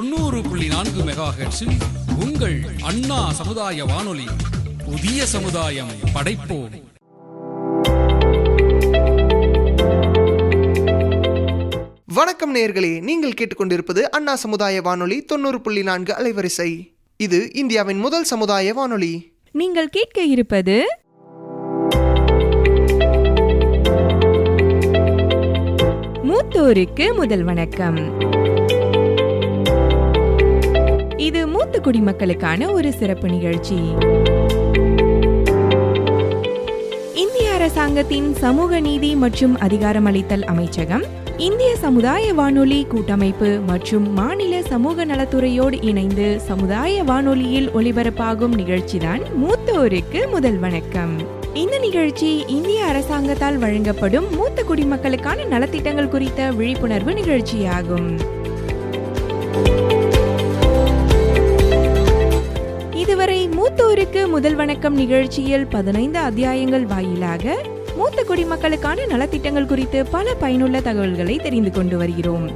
90.4 மெகாஹெர்ட்ஸில் உங்கள் அண்ணா சமுதாய வானொலி. புதிய சமுதாயம் படைப்போம். வணக்கம் நேயர்களே, நீங்கள் கேட்டுக்கொண்டிருப்பது அண்ணா சமுதாய வானொலி 90.4 அலைவரிசை. இது இந்தியாவின் முதல் சமுதாய வானொலி. நீங்கள் கேட்க இருப்பது மூத்தோருக்கு முதல் வணக்கம். இது மூத்த குடிமக்களுக்கான ஒரு சிறப்பு நிகழ்ச்சி. இந்திய அரசாங்கத்தின் சமூக நீதி மற்றும் அதிகாரமளித்தல் அமைச்சகம், இந்திய சமுதாய வானொலி கூட்டமைப்பு மற்றும் மாநில சமூக நலத்துறையோடு இணைந்து சமுதாய வானொலியில் ஒலிபரப்பாகும் நிகழ்ச்சிதான் மூத்தோருக்கு முதல் வணக்கம். இந்த நிகழ்ச்சி இந்திய அரசாங்கத்தால் வழங்கப்படும் மூத்த குடிமக்களுக்கான நலத்திட்டங்கள் குறித்த விழிப்புணர்வு நிகழ்ச்சியாகும். இதுவரை மூத்தோருக்கு முதல் வணக்கம் நிகழ்ச்சியில் 15 அத்தியாயங்கள் வாயிலாக மூத்த குடிமக்களுக்கான நலத்திட்டங்கள் குறித்து பல பயனுள்ள தகவல்களை தெரிந்து கொண்டு வருகிறோம்.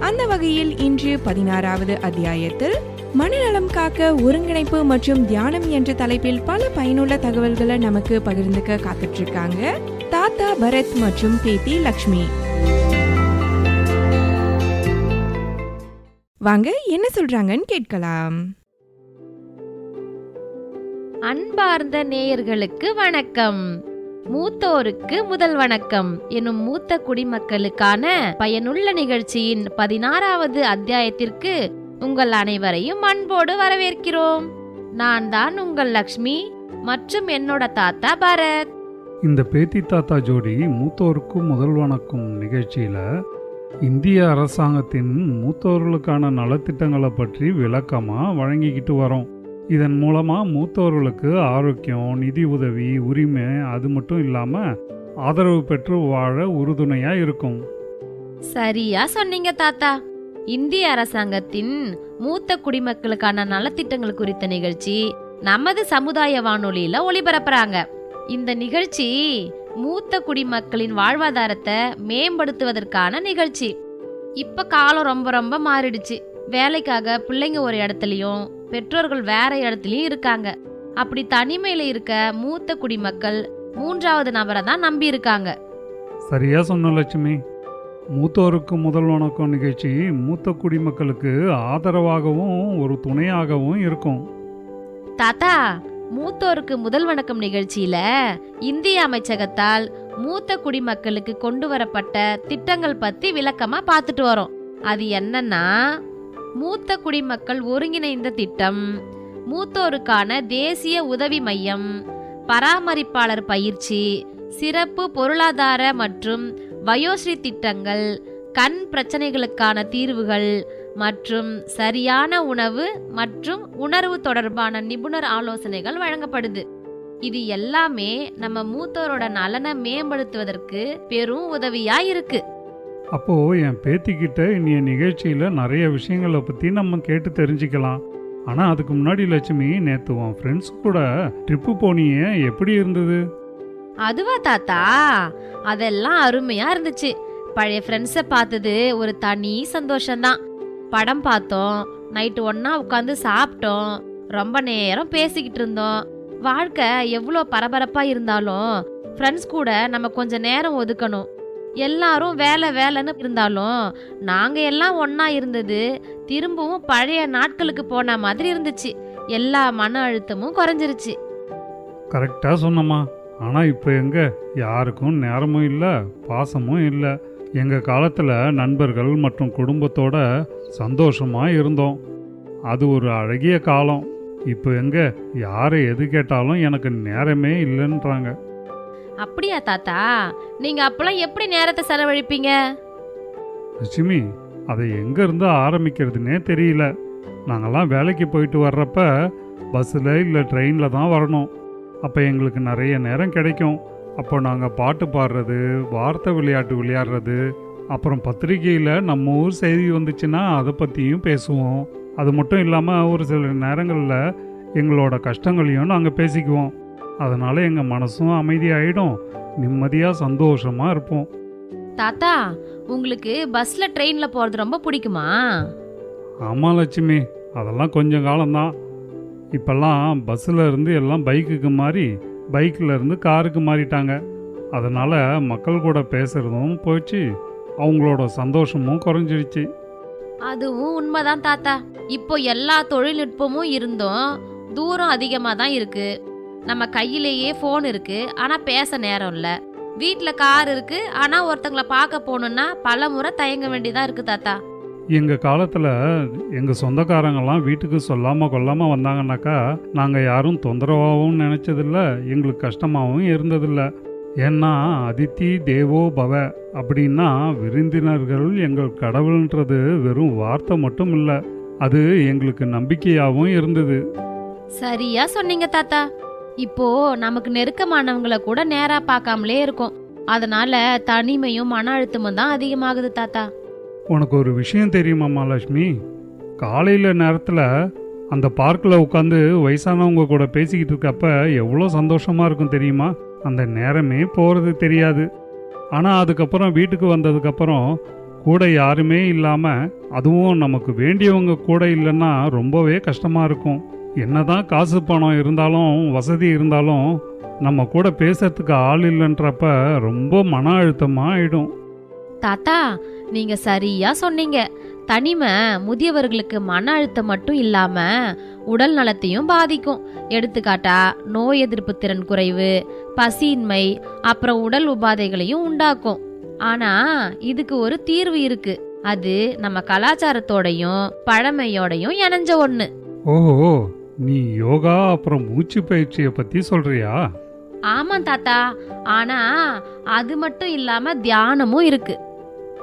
அந்த வகையில் இன்று 16வது அத்தியாயத்தில் மனநலம் காக்க ஒருங்கிணைப்பு மற்றும் தியானம் என்ற தலைப்பில் பல பயனுள்ள தகவல்களை நமக்கு பகிர்ந்துக்க காத்துட்டு இருக்காங்க தாத்தா பரத் மற்றும் பேத்தி லக்ஷ்மி. வாங்க என்ன சொல்றாங்கன்னு கேட்கலாம். அன்பார்ந்த நேயர்களுக்கு வணக்கம். மூத்தோருக்கு முதல் வணக்கம் எனும் மூத்த குடிமக்களுக்கான பயனுள்ள நிகழ்ச்சியின் 16வது அத்தியாயத்திற்கு உங்கள் அனைவரையும் அன்போடு வரவேற்கிறோம். நான் தான் உங்கள் லக்ஷ்மி மற்றும் என்னோட தாத்தா பரத். இந்த பேத்தி தாத்தா ஜோடி மூத்தோருக்கு முதல் வணக்கம் நிகழ்ச்சியில இந்திய அரசாங்கத்தின் மூத்தோர்களுக்கான நலத்திட்டங்களை பற்றி விளக்கமா வழங்கிக்கிட்டு வரோம். இதன் மூலமா மூத்தோர்களுக்கு ஆரோக்கியம், நிதி உதவி, உரிமை, அது மட்டும் இல்லாம ஆதரவு பெற்று வாழ உறுதுணையா இருக்கும். சரியா சொன்னீங்க தாத்தா. இந்திய அரசாங்கத்தின் மூத்த குடிமக்களுக்கான நலத்திட்டங்கள் குறித்த நிகழ்ச்சி நமது சமுதாய வானொலியில ஒளிபரப்புறாங்க. இந்த நிகழ்ச்சி மூத்த குடிமக்களின் வாழ்வாதாரத்தை மேம்படுத்துவதற்கான நிகழ்ச்சி. இப்ப காலம் ரொம்ப ரொம்ப மாறிடுச்சு. வேலைக்காக பிள்ளைங்க ஒரு இடத்துலயும் பெற்றோர்கள் வேற இடத்துலயும் இருக்காங்க. அப்படி தனிமையில இருக்க மூத்த குடிமக்கள் 3வது நபரை தான் நம்பி இருக்காங்க. சரியா சொன்ன லட்சுமி. மூத்தோருக்கு முதல் வணக்கம் நிகழ்ச்சி மூத்த குடிமக்களுக்கு ஆதரவாகவும் ஒரு துணையாகவும் இருக்கும். தாத்தா, மூத்தோருக்கு முதல் வணக்கம் நிகழ்ச்சியில இந்திய அமைச்சகத்தால் மூத்த குடிமக்களுக்கு கொண்டு வரப்பட்ட திட்டங்கள் பத்தி விளக்கமா பார்த்துட்டு வரோம். அது என்னன்னா, மூத்த குடிமக்கள் ஒருங்கிணைந்த திட்டம், மூத்தோருக்கான தேசிய உதவி மையம், பராமரிப்பாளர் பயிற்சி, சிறப்பு பொருளாதார மற்றும் வயோஸ்ரீ திட்டங்கள், கண் பிரச்சனைகளுக்கான தீர்வுகள் மற்றும் சரியான உணவு மற்றும் உணர்வு தொடர்பான நிபுணர் ஆலோசனைகள் வழங்கப்படுது. இது எல்லாமே நம்ம மூத்தோரோட நலனை மேம்படுத்துவதற்கு பெரும் உதவியா இருக்கு. அப்போ என் பேத்திக்கிட்ட இனிய நிகழ்ச்சியில நிறைய விஷயங்களை பத்தி நம்ம கேட்டு தெரிஞ்சுக்கலாம். ஆனா அதுக்கு முன்னாடி லட்சுமி, நேத்து உன் ஃப்ரெண்ட்ஸ் கூட ட்ரிப்பு போனியே, எப்படி இருந்தது? அதுவா தாத்தா, அதெல்லாம் அருமையா இருந்துச்சு. பழைய ஃப்ரெண்ட்ஸை பார்த்தது ஒரு தனி சந்தோஷம்தான். படம் பார்த்தோம், நைட்டு ஒன்னா உட்காந்து சாப்பிட்டோம், ரொம்ப நேரம் பேசிக்கிட்டு இருந்தோம். வாழ்க்கை எவ்வளோ பரபரப்பா இருந்தாலும் ஃப்ரெண்ட்ஸ் கூட நம்ம கொஞ்சம் நேரம் ஒதுக்கணும். எல்லாரும் வேலை வேலைன்னு இருந்தாலும் நாங்க எல்லாம் ஒன்னா இருந்தது திரும்பவும் பழைய நாட்களுக்கு போன மாதிரி இருந்துச்சு. எல்லா மன அழுத்தமும் குறைஞ்சிருச்சு. கரெக்டா சொன்னம்மா. ஆனா இப்ப எங்க யாருக்கும் நேரமும் இல்ல, பாசமும் இல்ல. எங்க காலத்துல நண்பர்கள் மற்றும் குடும்பத்தோட சந்தோஷமா இருந்தோம். அது ஒரு அழகிய காலம். இப்போ எங்க யாரை எது கேட்டாலும் எனக்கு நேரமே இல்லைன்றாங்க. அப்படியா தாத்தா? நீங்க அப்பெல்லாம் எப்படி நேரத்தை செலவழிப்பீங்க? லட்சுமி, அதை எங்க இருந்து ஆரம்பிக்கிறதுனே தெரியல. நாங்கெல்லாம் வேலைக்கு போயிட்டு வர்றப்ப பஸ்ஸில் இல்லை ட்ரெயினில் தான் வரணும். அப்போ எங்களுக்கு நிறைய நேரம் கிடைக்கும். அப்போ நாங்கள் பாட்டு பாடுறது, வார்த்தை விளையாட்டு விளையாடுறது, அப்புறம் பத்திரிகையில் நம்ம ஊர் செய்தி வந்துச்சுன்னா அதை பற்றியும் பேசுவோம். அது மட்டும் இல்லாமல் ஒரு சில நேரங்களில் எங்களோட கஷ்டங்களையும் நாங்கள் பேசிக்குவோம். அதனால் எங்கள் மனசும் அமைதியாயிடும், நிம்மதியாக சந்தோஷமாக இருப்போம். தாத்தா, உங்களுக்கு பஸ்ல ட்ரெயின்ல போறது ரொம்ப பிடிக்குமா? ஆமாம் லட்சுமி, அதெல்லாம் கொஞ்சம் காலம்தான். இப்போல்லாம் பஸ்ஸில் இருந்து எல்லாம் பைக்குக்கு மாறி, பைக்கில் இருந்து காருக்கு மாறிட்டாங்க. அதனால் மக்கள் கூட பேசுகிறதும் போயிடுச்சு, அவங்களோட சந்தோஷமும் குறைஞ்சிடுச்சு. அதுவும் உண்மைதான் தாத்தா. இப்போ எல்லா தொழில்நுட்பமும் இருந்தும் தூரம் அதிகமாக தான் இருக்கு. நம்ம கையிலேயே ஃபோன் இருக்கு, ஆனால் பேச நேரம் இல்லை. வீட்டில் கார் இருக்கு, ஆனால் ஒருத்தங்களை பார்க்க போகணுன்னா பல முறை தயங்க வேண்டியதாக இருக்கு தாத்தா. எங்கள் காலத்தில் எங்கள் சொந்தக்காரங்கெல்லாம் வீட்டுக்கு சொல்லாமல் கொள்ளாமல் வந்தாங்கன்னாக்கா நாங்கள் யாரும் தொந்தரவாகவும் நினச்சதில்ல, எங்களுக்கு கஷ்டமாகவும் இருந்ததில்லை. ஏன்னா அதித்தி தேவோ பவ அப்படின்னா விருந்தினர்கள் எங்கள் கடவுள்ன்றது வெறும் வார்த்தை மட்டும் இல்லை, அது எங்களுக்கு நம்பிக்கையாகவும் இருந்தது. சரியா சொன்னீங்க தாத்தா. இப்போ நமக்கு நெருக்கமானவங்களை கூட நேரா பார்க்காமலே இருக்கும். அதனால தனிமையும் மன அழுத்தமும் தான் அதிகமாகுது தாத்தா. உனக்கு ஒரு விஷயம் தெரியுமாம்மா லட்சுமி? காலையில் நேரத்தில் அந்த பார்க்கில் உட்காந்து வயசானவங்க கூட பேசிக்கிட்டு இருக்கப்ப எவ்வளோ சந்தோஷமாக இருக்கும் தெரியுமா? அந்த நேரமே போகிறது தெரியாது. ஆனால் அதுக்கப்புறம் வீட்டுக்கு வந்ததுக்கப்புறம் கூட யாருமே இல்லாமல், அதுவும் நமக்கு வேண்டியவங்க கூட இல்லைன்னா ரொம்பவே கஷ்டமாக இருக்கும். என்னதான் காசு பணம் இருந்தாலும் வசதி இருந்தாலும் நம்ம கூட பேசுறதுக்கு ஆள் இல்லைன்றப்ப ரொம்ப மன அழுத்தமாக ஆயிடும். தாத்தா, நீங்க சரியா சொன்னீங்க. தனிமை முதியவர்களுக்கு மன அழுத்தம் மட்டும் இல்லாம உடல் நலத்தையும் பாதிக்கும். எடுத்துக்காட்டா நோய் எதிர்ப்பு திறன் குறைவு, பசியின்மை, அப்புறம் உடல் உபாதைகளையும் உண்டாக்கும். ஆனா இதுக்கு ஒரு தீர்வு இருக்கு. அது நம்ம கலாச்சாரத்தோடையும் பழமையோடையும் இணைஞ்ச ஒண்ணு. ஓஹோ, நீ யோகா அப்புறம் மூச்சு பயிற்சியை பத்தி சொல்றியா? ஆமா தாத்தா. ஆனா அது மட்டும் இல்லாம தியானமும் இருக்கு.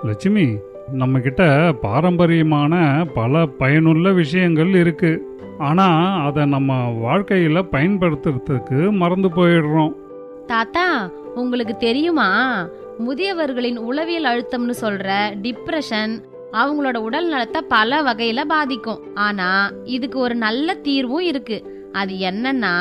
லட்சுமி, நம்ம கிட்ட பாரம்பரியமான பல பயனுள்ள விஷயங்கள் இருக்கு. ஆனா அதை நம்ம வாழ்க்கையில பயன்படுத்துறதுக்கு மறந்து போயிடுறோம். தாத்தா, உங்களுக்கு தெரியுமா, முதியவர்களின் உளவியல் அழுத்தம்னு சொல்ற டிப்ரெஷன் அவங்களோட உடல் நலத்தை பல வகையில பாதிக்கும். ஆனா இதுக்கு ஒரு நல்ல தீர்வும் இருக்கு. அது என்னன்னா,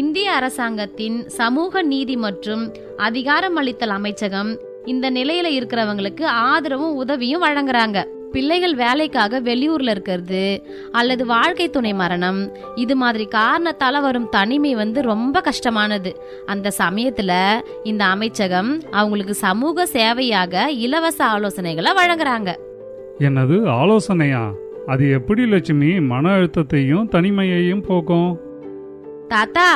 இந்திய அரசாங்கத்தின் சமூக நீதி மற்றும் அதிகாரமளித்தல் அமைச்சகம் இந்த நிலையில இருக்கிறவங்களுக்கு ஆதரவும் உதவியும் வழங்குறாங்க. பிள்ளைகள் வேலைக்காக வெளியூர்ல இருக்கிறது அல்லது வாழ்க்கை துணை மரணம், இது மாதிரி காரணத்தால வரும் தனிமை ரொம்ப கஷ்டமானது. அந்த சமயத்துல இந்த அமைச்சகம் அவங்களுக்கு சமூக சேவையாக இலவச ஆலோசனைகளை வழங்குறாங்க. என்னது ஆலோசனையா? அது எப்படி லட்சுமி மன அழுத்தத்தையும் தனிமையையும் போக்கும்? தாத்தா,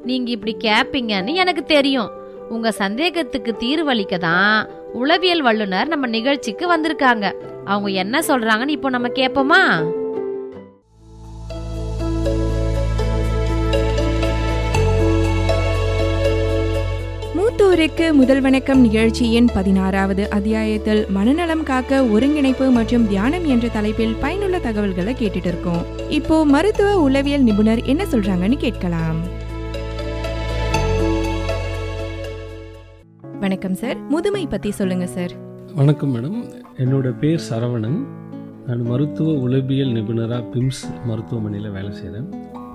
நீங்க இப்படி கேப்பீங்கன்னு எனக்கு தெரியும். உங்க சந்தேகத்துக்கு தீர்வளிக்க தான் உளவியல் வல்லுனர் நம்ம நிகழ்ச்சிக்கு வந்திருக்காங்க. அவங்க என்ன சொல்றாங்கன்னு இப்போ நம்ம கேட்போமா? மூத்தோருக்கு முதல் வணக்கம் நிகழ்ச்சியின் 16வது அத்தியாயத்தில் மனநலம் காக்க ஒருங்கிணைப்பு மற்றும் தியானம் என்ற தலைப்பில் பயனுள்ள தகவல்களை கேட்டுட்டு இருக்கோம். இப்போ மருத்துவ உளவியல் நிபுணர் என்ன சொல்றாங்கன்னு கேட்கலாம். வணக்கம் சார், முதுமை பத்தி சொல்லுங்க சார். வணக்கம் மேடம், என்னோட பேர் சரவணன். நான் மருத்துவ உளவியல் நிபுணராக பிம்ஸ் மருத்துவமனையில் வேலை செய்கிறேன்.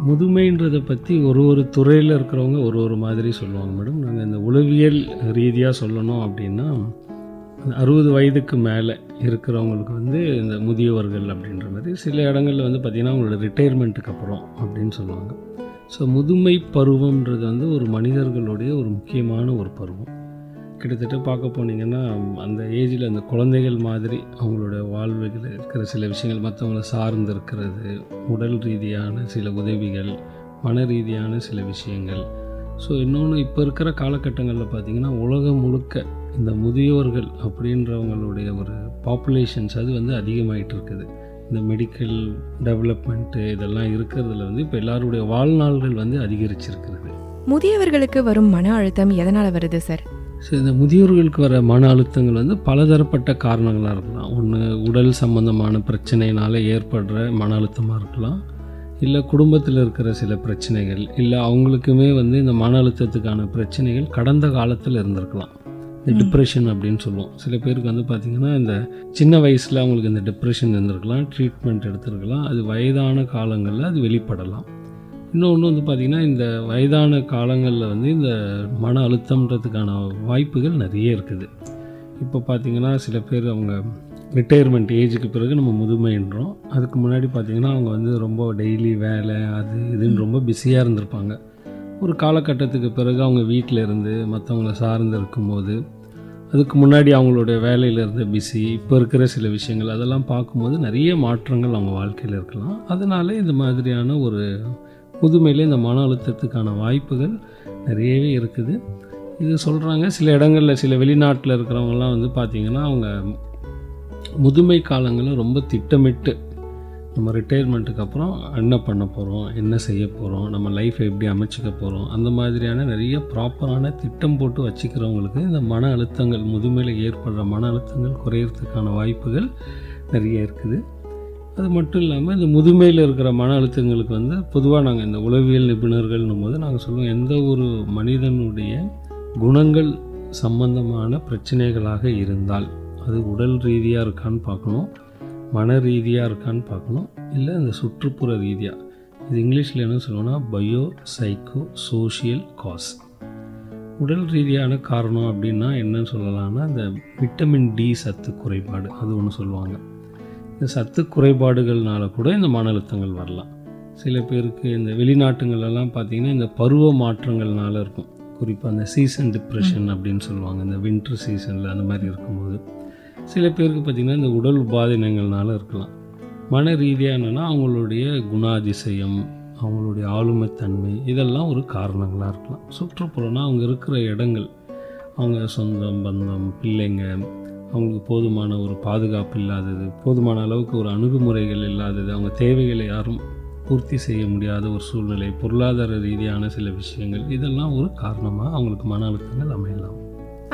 முதுமைன்றதை பற்றி ஒரு துறையில் இருக்கிறவங்க ஒரு மாதிரி சொல்லுவாங்க மேடம். நாங்கள் இந்த உளவியல் ரீதியாக சொல்லணும் அப்படின்னா 60 வயதுக்கு மேலே இருக்கிறவங்களுக்கு இந்த முதியவர்கள் அப்படின்ற மாதிரி, சில இடங்களில் பார்த்திங்கன்னா அவங்களோட ரிட்டையர்மெண்ட்டுக்கு அப்புறம் அப்படின்னு சொல்லுவாங்க. ஸோ முதுமை பருவம்ன்றது ஒரு மனிதர்களுடைய ஒரு முக்கியமான ஒரு பருவம். கிட்டத்தட்ட பார்க்க போனீங்கன்னா அந்த ஏஜில் அந்த குழந்தைகள் மாதிரி அவங்களோட வாழ்வில் இருக்கிற சில விஷயங்கள், மற்றவங்களை சார்ந்து இருக்கிறது, உடல் ரீதியான சில உதவிகள், மன ரீதியான சில விஷயங்கள். ஸோ இன்னொன்று, இப்போ இருக்கிற காலகட்டங்களில் பார்த்திங்கன்னா உலகம் முழுக்க இந்த முதியோர்கள் அப்படின்றவங்களுடைய ஒரு பாப்புலேஷன்ஸ் அது அதிகமாகிட்டு இருக்குது. இந்த மெடிக்கல் டெவலப்மெண்ட்டு இதெல்லாம் இருக்கிறதுல இப்போ எல்லாருடைய வாழ்நாள்கள் அதிகரிச்சிருக்கிறது. முதியவர்களுக்கு வரும் மன அழுத்தம் எதனால் வருது சார்? ஸோ இந்த முதியோர்களுக்கு வர மன அழுத்தங்கள் பலதரப்பட்ட காரணங்களாக இருக்கலாம். ஒன்று உடல் சம்பந்தமான பிரச்சனையினால் ஏற்படுற மன அழுத்தமாக இருக்கலாம், இல்லை குடும்பத்தில் இருக்கிற சில பிரச்சனைகள், இல்லை அவங்களுக்குமே இந்த மன அழுத்தத்துக்கான பிரச்சனைகள் கடந்த காலத்தில் இருந்திருக்கலாம். இந்த டிப்ரெஷன் அப்படின்னு சொல்லுவோம். சில பேருக்கு பார்த்திங்கன்னா இந்த சின்ன வயசில் அவங்களுக்கு இந்த டிப்ரெஷன் இருந்திருக்கலாம், ட்ரீட்மெண்ட் எடுத்துருக்கலாம். அது வயதான காலங்களில் அது வெளிப்படலாம். இன்னொன்று பார்த்திங்கன்னா இந்த வயதான காலங்களில் இந்த மன அழுத்தம்ன்றதுக்கான வாய்ப்புகள் நிறைய இருக்குது. இப்போ பார்த்திங்கன்னா சில பேர் அவங்க ரிட்டையர்மெண்ட் ஏஜுக்கு பிறகு நம்ம முதுமைன்றோம். அதுக்கு முன்னாடி பார்த்திங்கன்னா அவங்க வந்து ரொம்ப டெய்லி வேலை அது இதுன்னு ரொம்ப பிஸியாக இருந்திருப்பாங்க. ஒரு காலகட்டத்துக்கு பிறகு அவங்க வீட்டில் இருந்து மற்றவங்கள சார்ந்து இருக்கும்போது, அதுக்கு முன்னாடி அவங்களுடைய வேலையில் இருந்த பிஸி, இப்போ இருக்கிற சில விஷயங்கள் அதெல்லாம் பார்க்கும்போது நிறைய மாற்றங்கள் அவங்க வாழ்க்கையில் இருக்கலாம். அதனால இந்த மாதிரியான ஒரு முதுமையில் இந்த மன அழுத்தத்துக்கான வாய்ப்புகள் நிறையவே இருக்குது. இது சொல்கிறாங்க சில இடங்களில், சில வெளிநாட்டில் இருக்கிறவங்கலாம் வந்து பார்த்திங்கன்னா அவங்க முதுமை காலங்களில் ரொம்ப திட்டமிட்டு நம்ம ரிட்டையர்மெண்ட்டுக்கு அப்புறம் என்ன பண்ண போகிறோம், என்ன செய்ய போகிறோம், நம்ம லைஃப்பை எப்படி அமைச்சிக்க போகிறோம், அந்த மாதிரியான நிறைய ப்ராப்பரான திட்டம் போட்டு வச்சுக்கிறவங்களுக்கு இந்த மன அழுத்தங்கள், முதுமையில் ஏற்படுற மன அழுத்தங்கள் குறையிறதுக்கான வாய்ப்புகள் நிறைய இருக்குது. அது மட்டும் இல்லாமல் இந்த முதுமையில் இருக்கிற மன அழுத்தங்களுக்கு வந்து பொதுவாக நாங்கள் இந்த உளவியல் நிபுணர்கள்னும் போது நாங்கள் சொல்லுவோம், எந்த ஒரு மனிதனுடைய குணங்கள் சம்பந்தமான பிரச்சனைகளாக இருந்தால் அது உடல் ரீதியாக இருக்கான்னு பார்க்கணும், மன ரீதியாக இருக்கான்னு பார்க்கணும், இல்லை இந்த சுற்றுப்புற ரீதியாக, இது இங்கிலீஷில் என்ன சொல்லுவோன்னா பயோ சைக்கோ சோஷியல் காஸ். உடல் ரீதியான காரணம் அப்படின்னா என்னன்னு சொல்லலாம்னா இந்த விட்டமின் டி சத்து குறைபாடு அது ஒன்று சொல்லுவாங்க. இந்த சத்து குறைபாடுகள்னால கூட இந்த மன அழுத்தங்கள் வரலாம். சில பேருக்கு இந்த வெளிநாட்டுங்களெல்லாம் பார்த்திங்கன்னா இந்த பருவ மாற்றங்கள்னால இருக்கும். குறிப்பாக அந்த சீசன் டிப்ரெஷன் அப்படின்னு சொல்லுவாங்க. இந்த வின்டர் சீசனில் அந்த மாதிரி இருக்கும்போது சில பேருக்கு பார்த்திங்கன்னா இந்த உடல் உபாதினங்கள்னால இருக்கலாம். மன ரீதியாக என்னென்னா அவங்களுடைய குணாதிசயம், அவங்களுடைய ஆளுமைத்தன்மை இதெல்லாம் ஒரு காரணங்களாக இருக்கலாம். சுற்றுப்புறம்னா அவங்க இருக்கிற இடங்கள், அவங்க சொந்தம் பந்தம் பிள்ளைங்க, அவங்களுக்கு போதுமான ஒரு பாதுகாப்பு இல்லாதது, போதுமான அளவுக்கு ஒரு அணுகுமுறைகள் இல்லாதது, அவங்க தேவைகளை யாரும் பூர்த்தி செய்ய முடியாத ஒரு சூழ்நிலை, பொருளாதார ரீதியான சில விஷயங்கள், இதெல்லாம் ஒரு காரணமாக அவங்களுக்கு மன அழுத்தங்கள் அமையலாம்.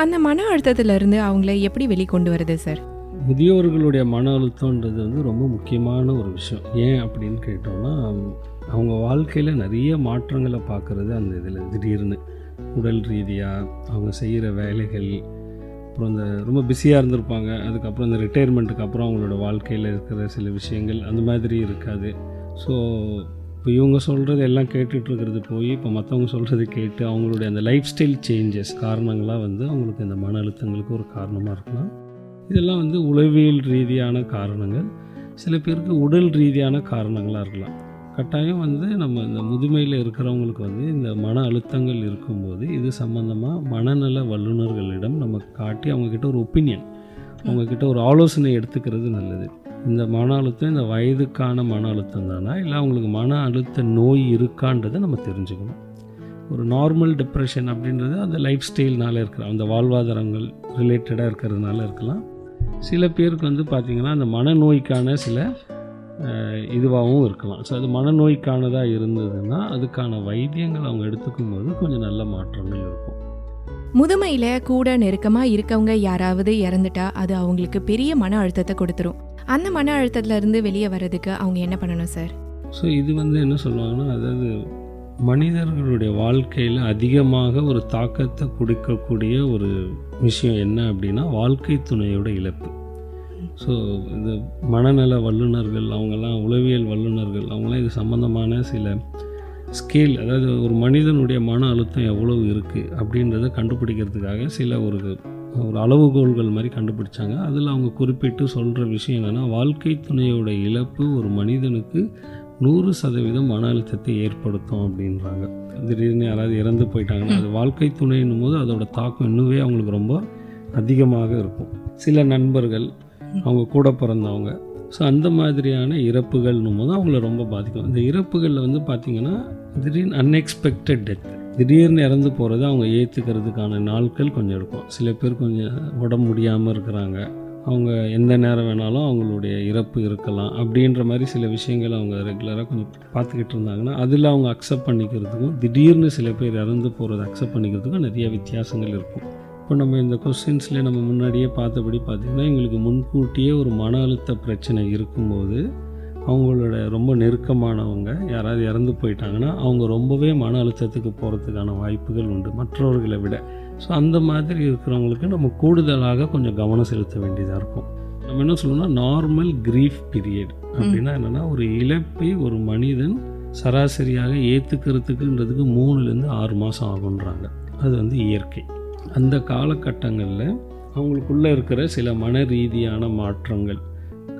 அந்த மன அழுத்தத்திலிருந்து அவங்கள எப்படி வெளிக்கொண்டு வருது சார்? முதியோர்களுடைய மன அழுத்தம்ன்றது வந்து ரொம்ப முக்கியமான ஒரு விஷயம். ஏன் அப்படின்னு கேட்டோம்னா அவங்க வாழ்க்கையில் நிறைய மாற்றங்களை பார்க்குறது அந்த இதில் திடீர்னு உடல் ரீதியாக அவங்க செய்கிற வேலைகள், அப்புறம் இந்த ரொம்ப பிஸியாக இருந்திருப்பாங்க, அதுக்கப்புறம் இந்த ரிட்டையர்மெண்ட்டுக்கு அப்புறம் அவங்களோட வாழ்க்கையில் இருக்கிற சில விஷயங்கள் அந்த மாதிரி இருக்காது. ஸோ இப்போ இவங்க சொல்கிறது எல்லாம் கேட்டுட்ருக்கிறது போய் இப்போ மற்றவங்க சொல்கிறது கேட்டு அவங்களுடைய அந்த லைஃப் ஸ்டைல் சேஞ்சஸ் காரணங்களாக வந்து அவங்களுக்கு இந்த மன அழுத்தங்களுக்கு ஒரு காரணமாக இருக்கலாம். இதெல்லாம் வந்து உளவியல் ரீதியான காரணங்கள். சில பேருக்கு உடல் ரீதியான காரணங்களாக இருக்கலாம். கட்டாயம் வந்து நம்ம இந்த முதுமையில் இருக்கிறவங்களுக்கு வந்து இந்த மன அழுத்தங்கள் இருக்கும்போது இது சம்மந்தமாக மனநல வல்லுநர்களிடம் நம்ம காட்டி அவங்கக்கிட்ட ஒரு ஒப்பீனியன், அவங்கக்கிட்ட ஒரு ஆலோசனை எடுத்துக்கிறது நல்லது. இந்த மன அழுத்தம் இந்த வயதுக்கான மன அழுத்தம் தானா, இல்லை அவங்களுக்கு மன அழுத்த நோய் இருக்கான்றதை நம்ம தெரிஞ்சுக்கணும். ஒரு நார்மல் டிப்ரெஷன் அப்படின்றது அந்த லைஃப் ஸ்டைல்னால இருக்கிற அந்த வாழ்வாதாரங்கள் ரிலேட்டடாக இருக்கிறதுனால இருக்கலாம். சில பேருக்கு வந்து பார்த்திங்கன்னா அந்த மனநோய்க்கான சில இதுவாகவும் இருக்கலாம். ஸோ அது மனநோய்க்கானதாக இருந்ததுன்னா அதுக்கான வைத்தியங்கள் அவங்க எடுத்துக்கும் போது கொஞ்சம் நல்ல மாற்றங்கள் இருக்கும். முதுமையில் கூட நெருக்கமாக இருக்கவங்க யாராவது இறந்துட்டா அது அவங்களுக்கு பெரிய மன அழுத்தத்தை கொடுத்துரும். அந்த மன அழுத்தத்திலேருந்து வெளியே வர்றதுக்கு அவங்க என்ன பண்ணணும் சார்? ஸோ இது வந்து என்ன சொல்லுவாங்கன்னா, அதாவது மனிதர்களுடைய வாழ்க்கையில் அதிகமாக ஒரு தாக்கத்தை கொடுக்கக்கூடிய ஒரு விஷயம் என்ன அப்படின்னா வாழ்க்கை துணையோட இழப்பு. ஸோ இந்த மனநல வல்லுநர்கள், அவங்கெல்லாம் உளவியல் வல்லுநர்கள், அவங்களாம் இது சம்மந்தமான சில ஸ்கேல், அதாவது ஒரு மனிதனுடைய மன அழுத்தம் எவ்வளவு இருக்குது அப்படின்றத கண்டுபிடிக்கிறதுக்காக சில ஒரு அளவுகோல்கள் மாதிரி கண்டுபிடிச்சாங்க. அதில் அவங்க குறிப்பிட்டு சொல்கிற விஷயம் என்னென்னா, வாழ்க்கை துணையோட இழப்பு ஒரு மனிதனுக்கு 100% மன அழுத்தத்தை ஏற்படுத்தும் அப்படின்றாங்க. திடீர்னு யாராவது இறந்து போயிட்டாங்கன்னா அது வாழ்க்கை துணைன்னும் போது அதோட தாக்கம் இன்னுமே அவங்களுக்கு ரொம்ப அதிகமாக இருக்கும். சில நண்பர்கள், அவங்க கூட பிறந்தவங்க, ஸோ அந்த மாதிரியான இறப்புகள்னும் போது அவங்கள ரொம்ப பாதிக்கும். இந்த இறப்புகளில் வந்து பார்த்திங்கன்னா திடீர்னு அன்எக்ஸ்பெக்டட் டெத், திடீர்னு இறந்து போகிறது அவங்க ஏற்றுக்கிறதுக்கான நாட்கள் கொஞ்சம் இருக்கும். சில பேர் கொஞ்சம் உடம்பு முடியாமல் இருக்கிறாங்க, அவங்க எந்த நேரம் வேணாலும் அவங்களுடைய இறப்பு இருக்கலாம் அப்படின்ற மாதிரி சில விஷயங்கள் அவங்க ரெகுலராக கொஞ்சம் பார்த்துக்கிட்டு இருந்தாங்கன்னா அதில் அவங்க அக்செப்ட் பண்ணிக்கிறதுக்கும் திடீர்னு சில பேர் இறந்து போகிறத அக்செப்ட் பண்ணிக்கிறதுக்கும் நிறைய வித்தியாசங்கள் இருக்கும். இப்போ நம்ம இந்த கொஸ்டின்ஸ்லேயே நம்ம முன்னாடியே பார்த்தபடி பார்த்திங்கன்னா எங்களுக்கு முன்கூட்டியே ஒரு மன அழுத்த பிரச்சனை இருக்கும்போது அவங்களோட ரொம்ப நெருக்கமானவங்க யாராவது இறந்து போயிட்டாங்கன்னா அவங்க ரொம்பவே மன அழுத்தத்துக்கு போகிறதுக்கான வாய்ப்புகள் உண்டு மற்றவர்களை விட. ஸோ அந்த மாதிரி இருக்கிறவங்களுக்கு நம்ம கூடுதலாக கொஞ்சம் கவனம் செலுத்த வேண்டியதாக இருக்கும். நம்ம என்ன சொல்லணும்னா நார்மல் கிரீஃப் பீரியட் அப்படின்னா என்னென்னா, ஒரு இழப்பை ஒரு மனிதன் சராசரியாக ஏற்றுக்கிறதுக்குன்றதுக்கு 3 to 6 மாதம் ஆகுன்றாங்க. அது வந்து இயற்கை. அந்த காலகட்டங்களில் அவங்களுக்குள்ளே இருக்கிற சில மன ரீதியான மாற்றங்கள்,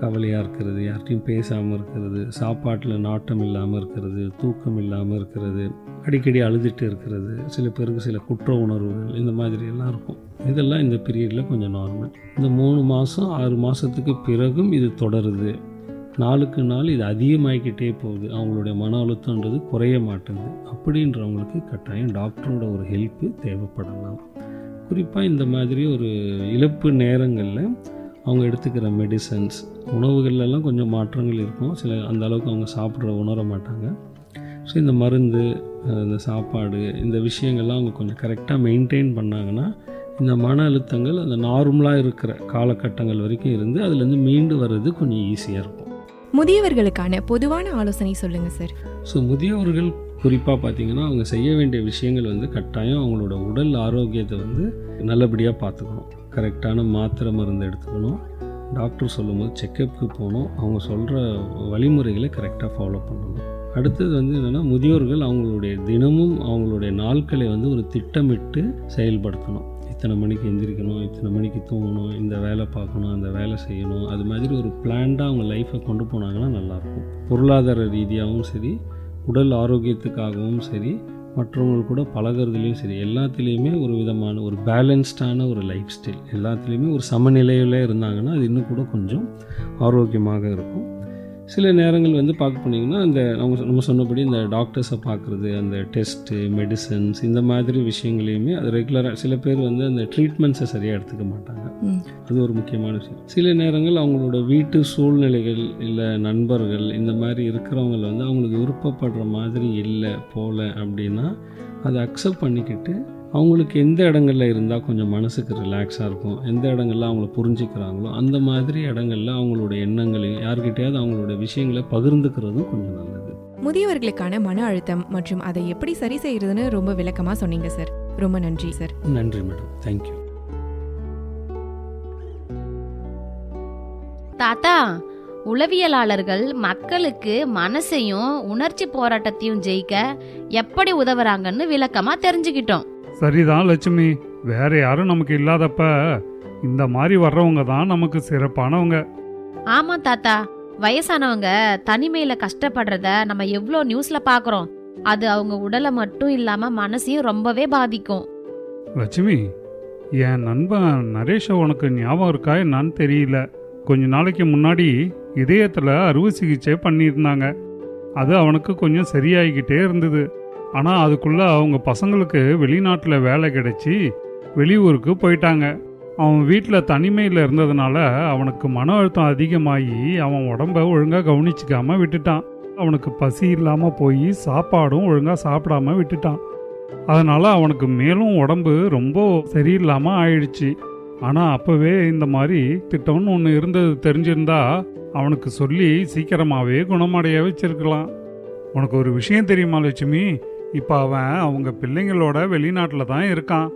கவலையாக இருக்கிறது, யார்கிட்டையும் பேசாமல் இருக்கிறது, சாப்பாட்டில் நாட்டம் இல்லாமல் இருக்கிறது, தூக்கம் இல்லாமல் இருக்கிறது, அடிக்கடி அழுதுட்டு இருக்கிறது, சில பேருக்கு சில குற்ற உணர்வுகள், இந்த மாதிரி எல்லாம் இருக்கும். இதெல்லாம் இந்த பீரியடில் கொஞ்சம் நார்மல். இந்த 3 மாதம் 6 மாதத்துக்கு பிறகும் இது தொடருது. நாளுக்கு நாள் இது அதிகமாகிக்கிட்டே போகுது. அவங்களுடைய மன அழுத்தன்றது குறைய மாட்டேங்குது. அப்படின்றவங்களுக்கு கட்டாயம் டாக்டரோட ஒரு ஹெல்ப்பு தேவைப்படலாம். குறிப்பாக இந்த மாதிரி ஒரு இழப்பு நேரங்களில் அவங்க எடுத்துக்கிற மெடிசன்ஸ், உணவுகள்லாம் கொஞ்சம் மாற்றங்கள் இருக்கும். சில அந்த அளவுக்கு அவங்க சாப்பிட்ற உணர மாட்டாங்க. ஸோ இந்த மருந்து, இந்த சாப்பாடு, இந்த விஷயங்கள்லாம் அவங்க கொஞ்சம் கரெக்டாக மெயின்டைன் பண்ணாங்கன்னா இந்த மன அழுத்தங்கள் அந்த நார்மலாக இருக்கிற காலகட்டங்கள் வரைக்கும் இருந்து அதுலேருந்து மீண்டு வர்றது கொஞ்சம் ஈஸியாக இருக்கும். முதியவர்களுக்கான பொதுவான ஆலோசனை சொல்லுங்கள் சார். ஸோ முதியவர்கள் குறிப்பாக பார்த்திங்கன்னா அவங்க செய்ய வேண்டிய விஷயங்கள் வந்து கட்டாயம் அவங்களோட உடல் ஆரோக்கியத்தை வந்து நல்லபடியாக பார்த்துக்கணும். கரெக்டான மாத்திரை மருந்து எடுத்துக்கணும். டாக்டர் சொல்லும்போது செக்கப்புக்கு போகணும். அவங்க சொல்கிற வழிமுறைகளை கரெக்டாக ஃபாலோ பண்ணணும். அடுத்தது வந்து என்னென்னா, முதியோர்கள் அவங்களுடைய தினமும் அவங்களுடைய நாட்களை வந்து ஒரு திட்டமிட்டு செயல்படுத்தணும். இத்தனை மணிக்கு எந்திரிக்கணும், இத்தனை மணிக்கு தூங்கணும், இந்த வேலை பார்க்கணும், அந்த வேலை செய்யணும். அது மாதிரி ஒரு பிளான்டாக அவங்க லைஃப்பை கொண்டு போனாங்கன்னா நல்லாயிருக்கும். பொருளாதார ரீதியாகவும் சரி, உடல் ஆரோக்கியத்துக்காகவும் சரி, மற்றவங்க கூட பழகிறதுலேயும் சரி, எல்லாத்துலேயுமே ஒரு விதமான ஒரு பேலன்ஸ்டான ஒரு லைஃப் ஸ்டைல், எல்லாத்துலேயுமே ஒரு சமநிலையில் இருந்தாங்கன்னா அது இன்னும் கூட கொஞ்சம் ஆரோக்கியமாக இருக்கும். சில நேரங்கள் வந்து பார்க்க போனீங்கன்னா அந்த நம்ம சொன்னபடி இந்த டாக்டர்ஸை பார்க்குறது, அந்த டெஸ்ட்டு, மெடிசன்ஸ், இந்த மாதிரி விஷயங்களையுமே அது ரெகுலராக, சில பேர் வந்து அந்த ட்ரீட்மெண்ட்ஸை சரியாக எடுத்துக்க மாட்டாங்க. அது ஒரு முக்கியமான விஷயம். சில நேரங்கள் அவங்களோட வீட்டு சூழ்நிலைகள் இல்லை நண்பர்கள் இந்த மாதிரி இருக்கிறவங்க வந்து அவங்களுக்கு விருப்பப்படுற மாதிரி இல்லை போல அப்படின்னா அதை அக்செப்ட் பண்ணிக்கிட்டு அவங்களுக்கு எந்த இடங்களில் இருந்தால் கொஞ்சம் மனசுக்கு ரிலாக்ஸாக இருக்கும், எந்த இடங்களில் அவங்கள புரிஞ்சுக்கிறாங்களோ அந்த மாதிரி இடங்களில் அவங்களோட எண்ணங்களையும் யார்கிட்டையாவது அவங்களோட விஷயங்களை பகிர்ந்துக்கிறதும் கொஞ்சம் நல்லது. முதியவர்களுக்கான மன அழுத்தம் மற்றும் அதை எப்படி சரி செய்யறதுன்னு ரொம்ப விளக்கமாக சொன்னீங்க சார். ரொம்ப நன்றி சார். நன்றி மேடம், தேங்க்யூ. தாத்தா, உளவியலாளர்கள் மக்களுக்கு மனசையும் உணர்ச்சி போராட்டத்தையும் ஜெயிக்க எப்படி உதவுறாங்கன்னு விளக்கமா தெரிஞ்சுக்கிட்டோம். சரிதான் லட்சுமி, வேற யாரும் நமக்கு இல்லாதப்ப இந்த மாதிரி வர்றவங்க தான் நமக்கு சிறப்பானவங்க. ஆமா தாத்தா, வயசானவங்க தனிமையில கஷ்டப்படுறத நம்ம எவ்வளோ நியூஸ்ல பாக்குறோம். அது அவங்க உடலை மட்டும் இல்லாம மனசையும் ரொம்பவே பாதிக்கும். லட்சுமி, என் நண்பன் நரேஷை உனக்கு ஞாபகம் இருக்கா என்னன்னு தெரியல. கொஞ்ச நாளைக்கு முன்னாடி இதயத்தில் அறுவை சிகிச்சை பண்ணியிருந்தாங்க. அது அவனுக்கு கொஞ்சம் சரியாகிக்கிட்டே இருந்தது. ஆனால் அதுக்குள்ளே அவங்க பசங்களுக்கு வெளிநாட்டில் வேலை கிடைச்சி வெளியூருக்கு போயிட்டாங்க. அவன் வீட்டில் தனிமையில் இருந்ததுனால அவனுக்கு மன அழுத்தம் அதிகமாகி அவன் உடம்ப ஒழுங்காக கவனிச்சிக்காம விட்டுட்டான். அவனுக்கு பசி இல்லாமல் போய் சாப்பாடும் ஒழுங்காக சாப்பிடாம விட்டுட்டான். அதனால் அவனுக்கு மேலும் உடம்பு ரொம்ப சரியில்லாமல் ஆயிடுச்சு. ஆனால் அப்போவே இந்த மாதிரி திட்டம்னு ஒன்று இருந்தது தெரிஞ்சிருந்தா அவனுக்கு சொல்லி சீக்கிரமாகவே குணமடைய வச்சிருக்கலாம். உனக்கு ஒரு விஷயம் தெரியுமா லட்சுமி, இப்போ அவன் அவங்க பிள்ளைங்களோட வெளிநாட்டில் தான் இருக்கான்.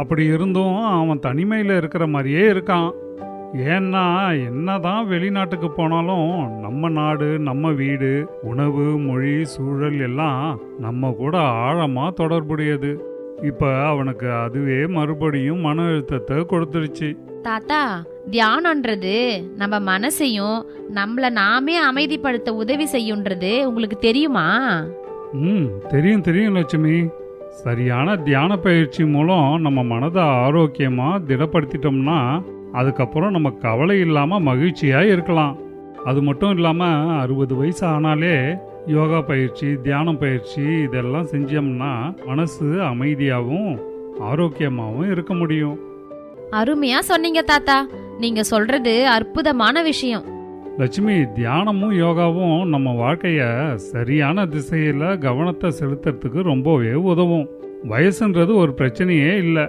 அப்படி இருந்தும் அவன் தனிமையில் இருக்கிற மாதிரியே இருக்கான். ஏன்னா என்னதான் வெளிநாட்டுக்கு போனாலும் நம்ம நாடு, நம்ம வீடு, உணவு, மொழி, சூழல் எல்லாம் நம்ம கூட ஆழமாக தொடர்புடையது. இப்போ அவனுக்கு அதுவே மறுபடியும் மன அழுத்தத்தை கொடுத்துருச்சு. தாத்தா, தியானம்ன்றது நம்ம மனசையும் நம்மள நாமே அமைதிப்படுத்த உதவி செய்யுன்றது உங்களுக்கு தெரியுமா? தெரியும் லட்சுமி. சரியான தியான பயிற்சி மூலம் நம்ம மனதை ஆரோக்கியமாக திடப்படுத்திட்டோம்னா அதுக்கப்புறம் நம்ம கவலை இல்லாமல் மகிழ்ச்சியாக இருக்கலாம். அது மட்டும் இல்லாமல் 60 வயசு ஆனாலே யோகா பயிற்சி, தியானம் பயிற்சி இதெல்லாம் செஞ்சோம்னா மனசு அமைதியாகவும் ஆரோக்கியமாகவும் இருக்க முடியும். அருமையா சொன்னீங்க தாத்தா. நீங்க சொல்றது அற்புதமான விஷயம். லட்சுமி, தியானமும் யோகாவும் நம்ம வாழ்க்கைய சரியான திசையில கவனத்தை செலுத்துறதுக்கு ரொம்பவே உதவும். வயசுன்றது ஒரு பிரச்சனையே இல்லை.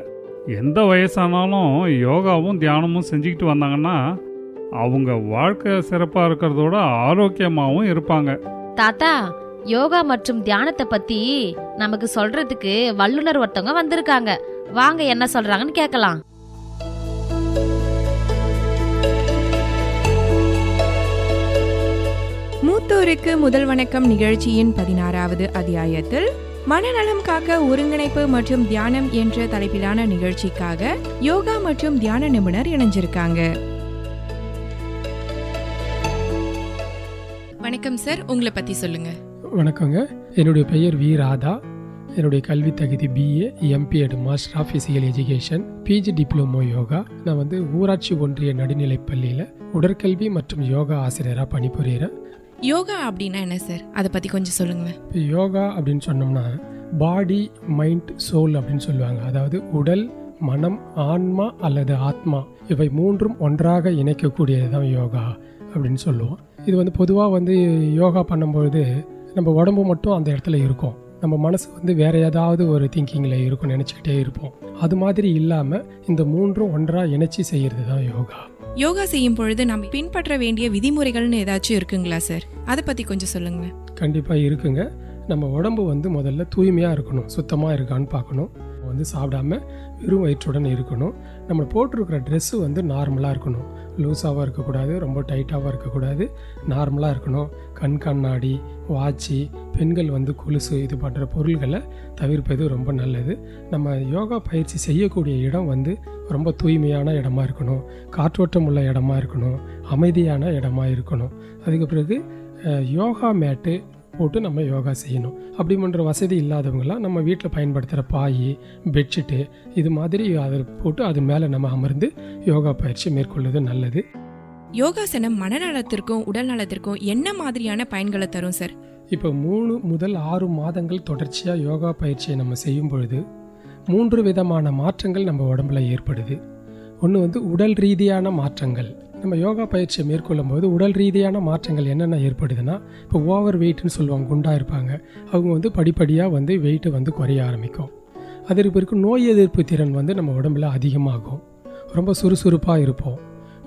எந்த வயசானாலும் யோகாவும் தியானமும் செஞ்சுக்கிட்டு வந்தாங்கன்னா அவங்க வாழ்க்கை சிறப்பாக இருக்கிறதோட ஆரோக்கியமாகவும் இருப்பாங்க. தாத்தா, யோகா மற்றும் தியானத்தை பத்தி நமக்கு சொல்றதுக்கு வல்லுனர் ஒருத்தவங்க வந்திருக்காங்க. வாங்க என்ன சொல்றாங்கன்னு கேட்கலாம். மூத்தோருக்கு முதல் வணக்கம் நிகழ்ச்சியின் 16வது அத்தியாயத்தில் மனநலம் காக்க ஒருங்கிணைப்பு மற்றும் தியானம் என்ற தலைப்பிலான நிகழ்ச்சிக்காக யோகா மற்றும் தியான நிபுணர் இணைஞ்சிருக்காங்க. வணக்கம் சார், உங்களை பத்தி சொல்லுங்க. வணக்கங்க, என்னுடைய பெயர் வி ராதா. என்னுடைய கல்வி தகுதி BA, MPEd master of physical education, PG diploma yoga. நான் ஊராட்சி ஒன்றிய நடுநிலைப் பள்ளியில் உடற்கல்வி மற்றும் யோகா ஆசிரியராக பணிபுரிகிறேன். யோகா அப்படின்னா என்ன சார், அதை பத்தி கொஞ்சம் சொல்லுங்க. இப்போ யோகா அப்படின்னு சொன்னோம்னா பாடி, மைண்ட், சோல் அப்படின்னு சொல்லுவாங்க. அதாவது உடல், மனம், ஆன்மா அல்லது ஆத்மா இவை மூன்றும் ஒன்றாக இணைக்கக்கூடியது தான் யோகா அப்படின்னு சொல்லுவோம். இது பொதுவாக யோகா பண்ணும்பொழுது நம்ம உடம்பு மட்டும் அந்த இடத்துல இருக்கும், நம்ம மனசு வேற ஏதாவது ஒரு திங்கிங்கில் இருக்கும், நினச்சிக்கிட்டே இருப்போம். அது மாதிரி இல்லாமல் இந்த மூன்றும் ஒன்றாக இணைச்சி செய்கிறது தான் யோகா. யோகா செய்யும் பொழுது நம்ம பின்பற்ற வேண்டிய விதிமுறைகள்னு ஏதாச்சும் இருக்குங்களா சார், அதை பற்றி கொஞ்சம் சொல்லுங்க. கண்டிப்பாக இருக்குங்க. நம்ம உடம்பு முதல்ல தூய்மையாக இருக்கணும், சுத்தமாக இருக்கான்னு பார்க்கணும். சாப்பிடாம வெறும் வயிற்றுடன் இருக்கணும். நம்ம போட்டிருக்கிற ட்ரெஸ்ஸு நார்மலாக இருக்கணும், லூஸாகவும் இருக்கக்கூடாது, ரொம்ப டைட்டாகவும் இருக்கக்கூடாது, நார்மலாக இருக்கணும். கண்ணாடி, வாட்சி, பெண்கள் கொலுசு இது போன்ற பொருள்களை தவிர்ப்பது ரொம்ப நல்லது. நம்ம யோகா பயிற்சி செய்யக்கூடிய இடம் ரொம்ப தூய்மையான இடமா இருக்கணும், காற்றோட்டம் உள்ள இடமா இருக்கணும், அமைதியான இடமா இருக்கணும். அதுக்கு பிறகு யோகா மேட்டு போட்டு நம்ம யோகா செய்யணும். அப்படி பண்ணுற வசதி இல்லாதவங்களாம் நம்ம வீட்டில் பயன்படுத்துகிற பாய், பெட்ஷீட்டு இது மாதிரி அதை போட்டு அது மேலே நம்ம அமர்ந்து யோகா பயிற்சி மேற்கொள்வது நல்லது. யோகாசனம் மனநலத்திற்கும் உடல் நலத்திற்கும் என்ன மாதிரியான பயன்களை தரும் சார்? இப்போ 3 முதல் 6 மாதங்கள் தொடர்ச்சியாக யோகா பயிற்சியை நம்ம செய்யும் பொழுது 3 விதமான மாற்றங்கள் நம்ம உடம்புல ஏற்படுது. ஒன்று உடல் ரீதியான மாற்றங்கள். நம்ம யோகா பயிற்சியை மேற்கொள்ளும் போது உடல் ரீதியான மாற்றங்கள் என்னென்ன ஏற்படுதுன்னா, இப்போ ஓவர் வெயிட்னு சொல்லுவாங்க, குண்டாக இருப்பாங்க, அவங்க படிப்படியாக வெயிட்டு குறைய ஆரம்பிக்கும். அதற்கு பிறகு நோய் எதிர்ப்பு திறன் நம்ம உடம்புல அதிகமாகும், ரொம்ப சுறுசுறுப்பாக இருப்போம்,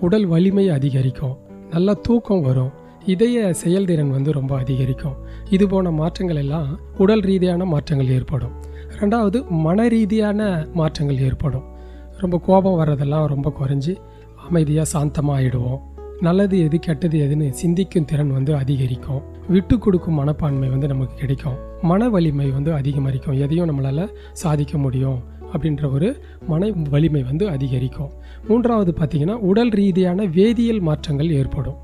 உடல் வலிமை அதிகரிக்கும், நல்லா தூக்கம் வரும், இதய செயல்திறன் ரொம்ப அதிகரிக்கும். இது போன மாற்றங்கள் எல்லாம் உடல் ரீதியான மாற்றங்கள் ஏற்படும். ரெண்டாவது மன ரீதியான மாற்றங்கள் ஏற்படும். ரொம்ப கோபம் வர்றதெல்லாம் ரொம்ப குறைஞ்சி அமைதியாக சாந்தமாக ஆகிடுவோம். நல்லது எது கெட்டது எதுன்னு சிந்திக்கும் திறன் அதிகரிக்கும். விட்டு கொடுக்கும் மனப்பான்மை நமக்கு கிடைக்கும். மன வலிமை அதிகரிக்கும். எதையும் நம்மளால் சாதிக்க முடியும் அப்படின்ற ஒரு மன வலிமை அதிகரிக்கும். மூன்றாவது பார்த்திங்கன்னா உடல் ரீதியான வேதியியல் மாற்றங்கள் ஏற்படும்.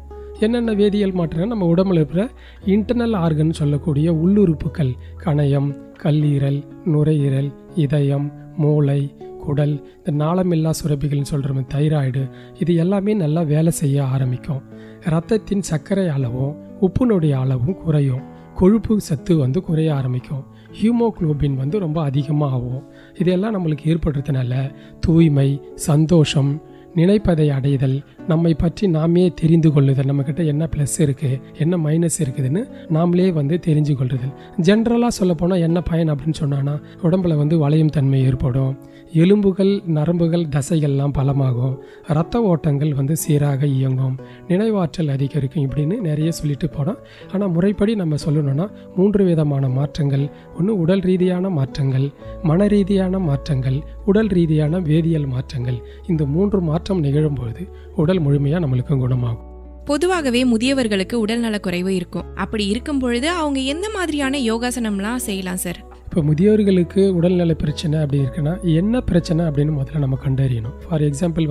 என்னென்ன வேதியியல் மாற்றங்கள், நம்ம உடம்புல இருக்கிற இன்டர்னல் ஆர்கன் சொல்லக்கூடிய உள்ளுறுப்புகள், கணையம், கல்லீரல், நுரையீரல், இதயம், மூளை, குடல், இந்த நாளமில்லா சுரப்பிகள்னு சொல்கிற தைராய்டு, இது எல்லாமே நல்லா வேலை செய்ய ஆரம்பிக்கும். இரத்தத்தின் சர்க்கரை அளவும் உப்புனுடைய அளவும் குறையும். கொழுப்பு சத்து குறைய ஆரம்பிக்கும். ஹீமோகுளோபின் ரொம்ப அதிகமாக ஆகும். இதெல்லாம் நம்மளுக்கு ஏற்படுறதுனால தூய்மை, சந்தோஷம், நினைப்பதை அடைதல், நம்மை பற்றி நாமே தெரிந்து கொள்ளுதல், நம்மக்கிட்ட என்ன ப்ளஸ் இருக்குது என்ன மைனஸ் இருக்குதுன்னு நாமளே தெரிஞ்சு கொள்ளுதல். ஜென்ரலாக சொல்லப்போனால் என்ன பயன் அப்படின்னு சொன்னான்னா, உடம்புல வளையும் தன்மை ஏற்படும், எலும்புகள், நரம்புகள், தசைகள்லாம் பலமாகும், இரத்த ஓட்டங்கள் சீராக இயங்கும், நினைவாற்றல் அதிகரிக்கும், இப்படின்னு நிறைய சொல்லிட்டு போனோம். ஆனால் முறைப்படி நம்ம சொல்லணும்னா 3 விதமான மாற்றங்கள். ஒன்று உடல் ரீதியான மாற்றங்கள், மன ரீதியான மாற்றங்கள், உடல் ரீதியான வேதியியல் மாற்றங்கள். இந்த 3 மாற்றம் நிகழும்பொழுது உடல் முழுமையாக நம்மளுக்கு குணமாகும். பொதுவாகவே முதியவர்களுக்கு உடல் நலக்குறைவு இருக்கும். அப்படி இருக்கும் பொழுது அவங்க எந்த மாதிரியான யோகாசனம்லாம் செய்யலாம் சார்? இப்போ முதியோர்களுக்கு உடல்நல பிரச்சனை அப்படி இருக்குன்னா என்ன பிரச்சனை அப்படின்னு முதல்ல நம்ம கண்டறியணும். ஃபார் எக்ஸாம்பிள்